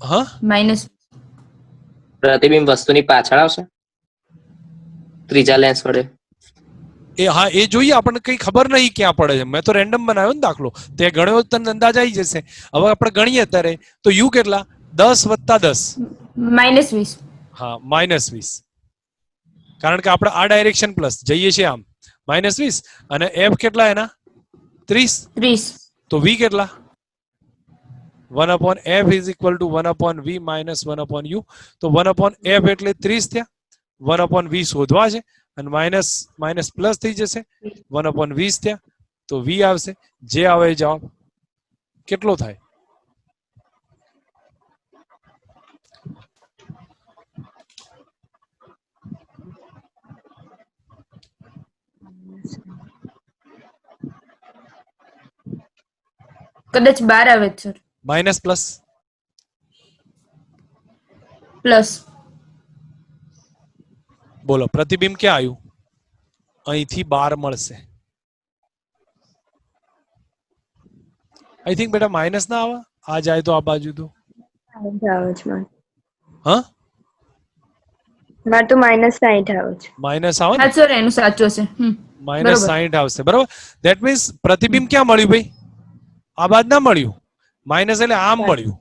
હા, પ્રતિબિંબ વસ્તુની પાછળ આવશે ત્રીજા લેન્સ વડે. હા, એ જોઈએ. આપણને કઈ ખબર નહીં ક્યાં પડે છે. મેં તો રેન્ડમ બનાવ્યો ને દાખલો, તે ગણ્યો તને અંદાજ આવી જશે. હવે આપણે ગણીએ અત્યારે તો u કેટલા? 10 + 10. -20. હા, -20. કારણ કે આપણે આ ડાયરેક્શન પ્લસ જઈએ છીએ આમ, -20. અને f કેટલા એના? 30. તો v કેટલા? 1/f = 1/v - 1/u. તો 1/f એટલે 30 થયા. 1/v શોધવા છે, અને માઇનસ પ્લસ થઈ જશે. 1/20 થયા, તો v આવશે. જે આવે એ જવાબ કેટલો થાય? કદાચ 12 આવે છે સર. Minus plus plus. બોલો પ્રતિબિંબ ક્યાં આવ્યું? અહીંથી 12 મળશે. આઈ થિંક બેટા માઇનસ ના આવે, આ જાય તો આ બાજુ તો આવે છે મારે. હા મારે તો -60 આવે છે. માઇનસ આવે ને, હા સર એનું સાચું હશે. -60 આવશે બરાબર. ધેટ મીન્સ પ્રતિબિંબ ક્યાં મળ્યું ભાઈ? આ બાદ ના મળ્યું, માઇનસ એટલે આમ મળ્યું.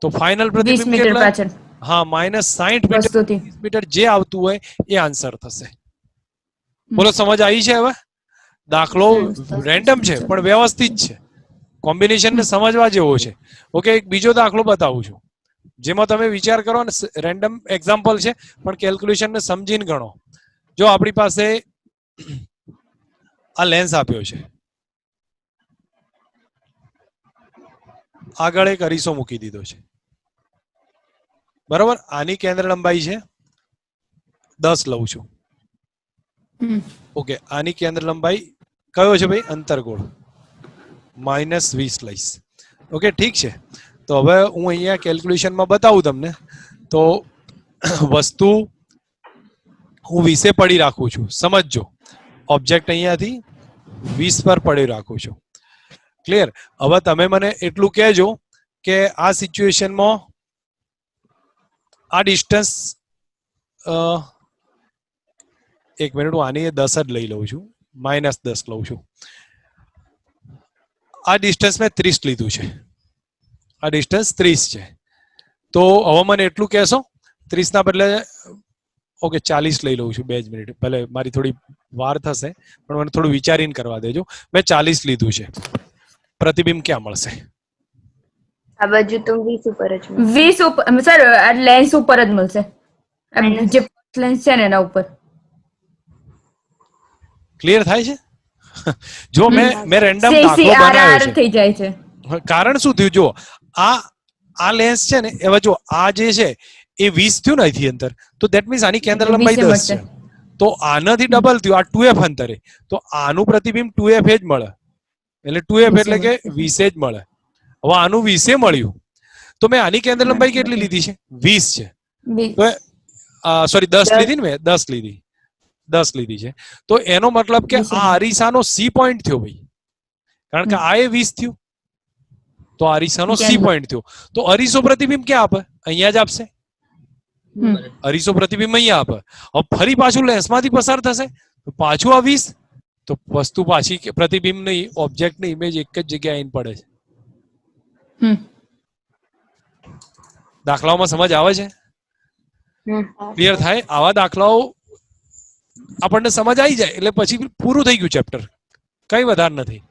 તો ફાઇનલ 20 પ્રતિબિંબ મીટર કેટલા? પાછળ હા -60 મીટર, વસ્તુથી. 20 મીટર જે આવતું હોય એ આન્સર થશે. બોલો સમજ આવી છે? હવે દાખલો રેન્ડમ છે પણ વ્યવસ્થિત છે, કોમ્બિનેશન ને સમજવા જેવો છે. ઓકે, એક બીજો દાખલો બતાવું છું જેમાં તમે વિચાર કરો ને, રેન્ડમ એક્ઝામ્પલ છે પણ કેલ્ક્યુલેશન ને સમજીને ગણો. જો આપણી પાસે આ લેન્સ આપ્યો છે, આગળ એક અરીસો મૂકી દીધો છે બરાબર. આની કેન્દ્ર લંબાઈ છે 10 લઉં છું. ઓકે, આની કેન્દ્ર લંબાઈ કયો છે ભાઈ? અંતરગોળ -20 લઈશ. ઓકે ઠીક છે. તો હવે હું અહીંયા કેલ્ક્યુલેશનમાં બતાવું તમને. તો વસ્તુ હું 20 પડી રાખું છું, સમજજો. ઓબ્જેક્ટ અહીંયાથી 20 પર પડી રાખું છું. ક્લિયર? હવે તમે મને એટલું કહેજો કે આ સિચ્યુએશનમાં આ ડિસ્ટન્સ, એક મિનિટ, હું આની 10 જ લઈ લઉં છું, -10 લઉં છું. આ ડિસ્ટન્સ મેં 30 લીધું છે, આ ડિસ્ટન્સ 30 છે. તો હવે મને એટલું કહેશો 30 ના બદલે, ઓકે 40 લઈ લઉં છું. 2 જ મિનિટ, ભલે મારી થોડી વાર થશે પણ મને થોડું વિચારીને કરવા દેજો. મેં 40 લીધું છે. પ્રતિબિંબ ક્યાં મળશે? આ બાજુ તો 20 ઉપર જ મળે. 20 ઉપર સર, આ લેન્સ ઉપર જ મળશે. Minus. જે લેન્સ છે ને એના ઉપર. ક્લિયર થાય છે? જો મેં રેન્ડમ દાખલો CCRR બનાવ્યો છે. થઈ જાય છે. કારણ શું થયું? જો આ લેન્સ છે ને, એવા જો આ જે છે એ 20 થયું ને અહીંથી અંતર, તો દેટ મીન્સ આની કેન્દ્ર એટલે લંબાઈ 20 10 છે. તો આનાથી ડબલ થયું, આ 2f અંતરે, તો આનું પ્રતિબિંબ 2f જ મળે. એટલે 2f એટલે કે 20 જ મળે. હવે આનું 20 મળ્યું, તો મેં આની કેન્દ્ર લંબાઈ કેટલી લીધી છે? 20 છે. તો સોરી 10 લીધી ને મેં, 10 લીધી છે. તો એનો મતલબ કે આ અરીસાનો સી પોઈન્ટ થયો ભાઈ, કારણ કે આ એ 20 થયું, તો અરીસાનો સી પોઈન્ટ થયો. તો અરીસો પ્રતિબિંબ ક્યાં આપે? અહીંયા જ આપશે. અરીસો પ્રતિબિંબ અહીંયા આપે. હવે ફરી પાછું લેન્સમાંથી પસાર થશે તો પાછું આ 20, તો વસ્તુ પાછી પ્રતિબિંબ નહીં, ઓબ્જેક્ટ ની ઇમેજ એક જ જગ્યાએ આવીને પડે છે. દાખલાઓમાં સમજ આવે છે? ક્લિયર થાય? આવા દાખલાઓ આપણને સમજ આવી જાય એટલે પછી પૂરું થઈ ગયું ચેપ્ટર, કઈ વધારે નથી.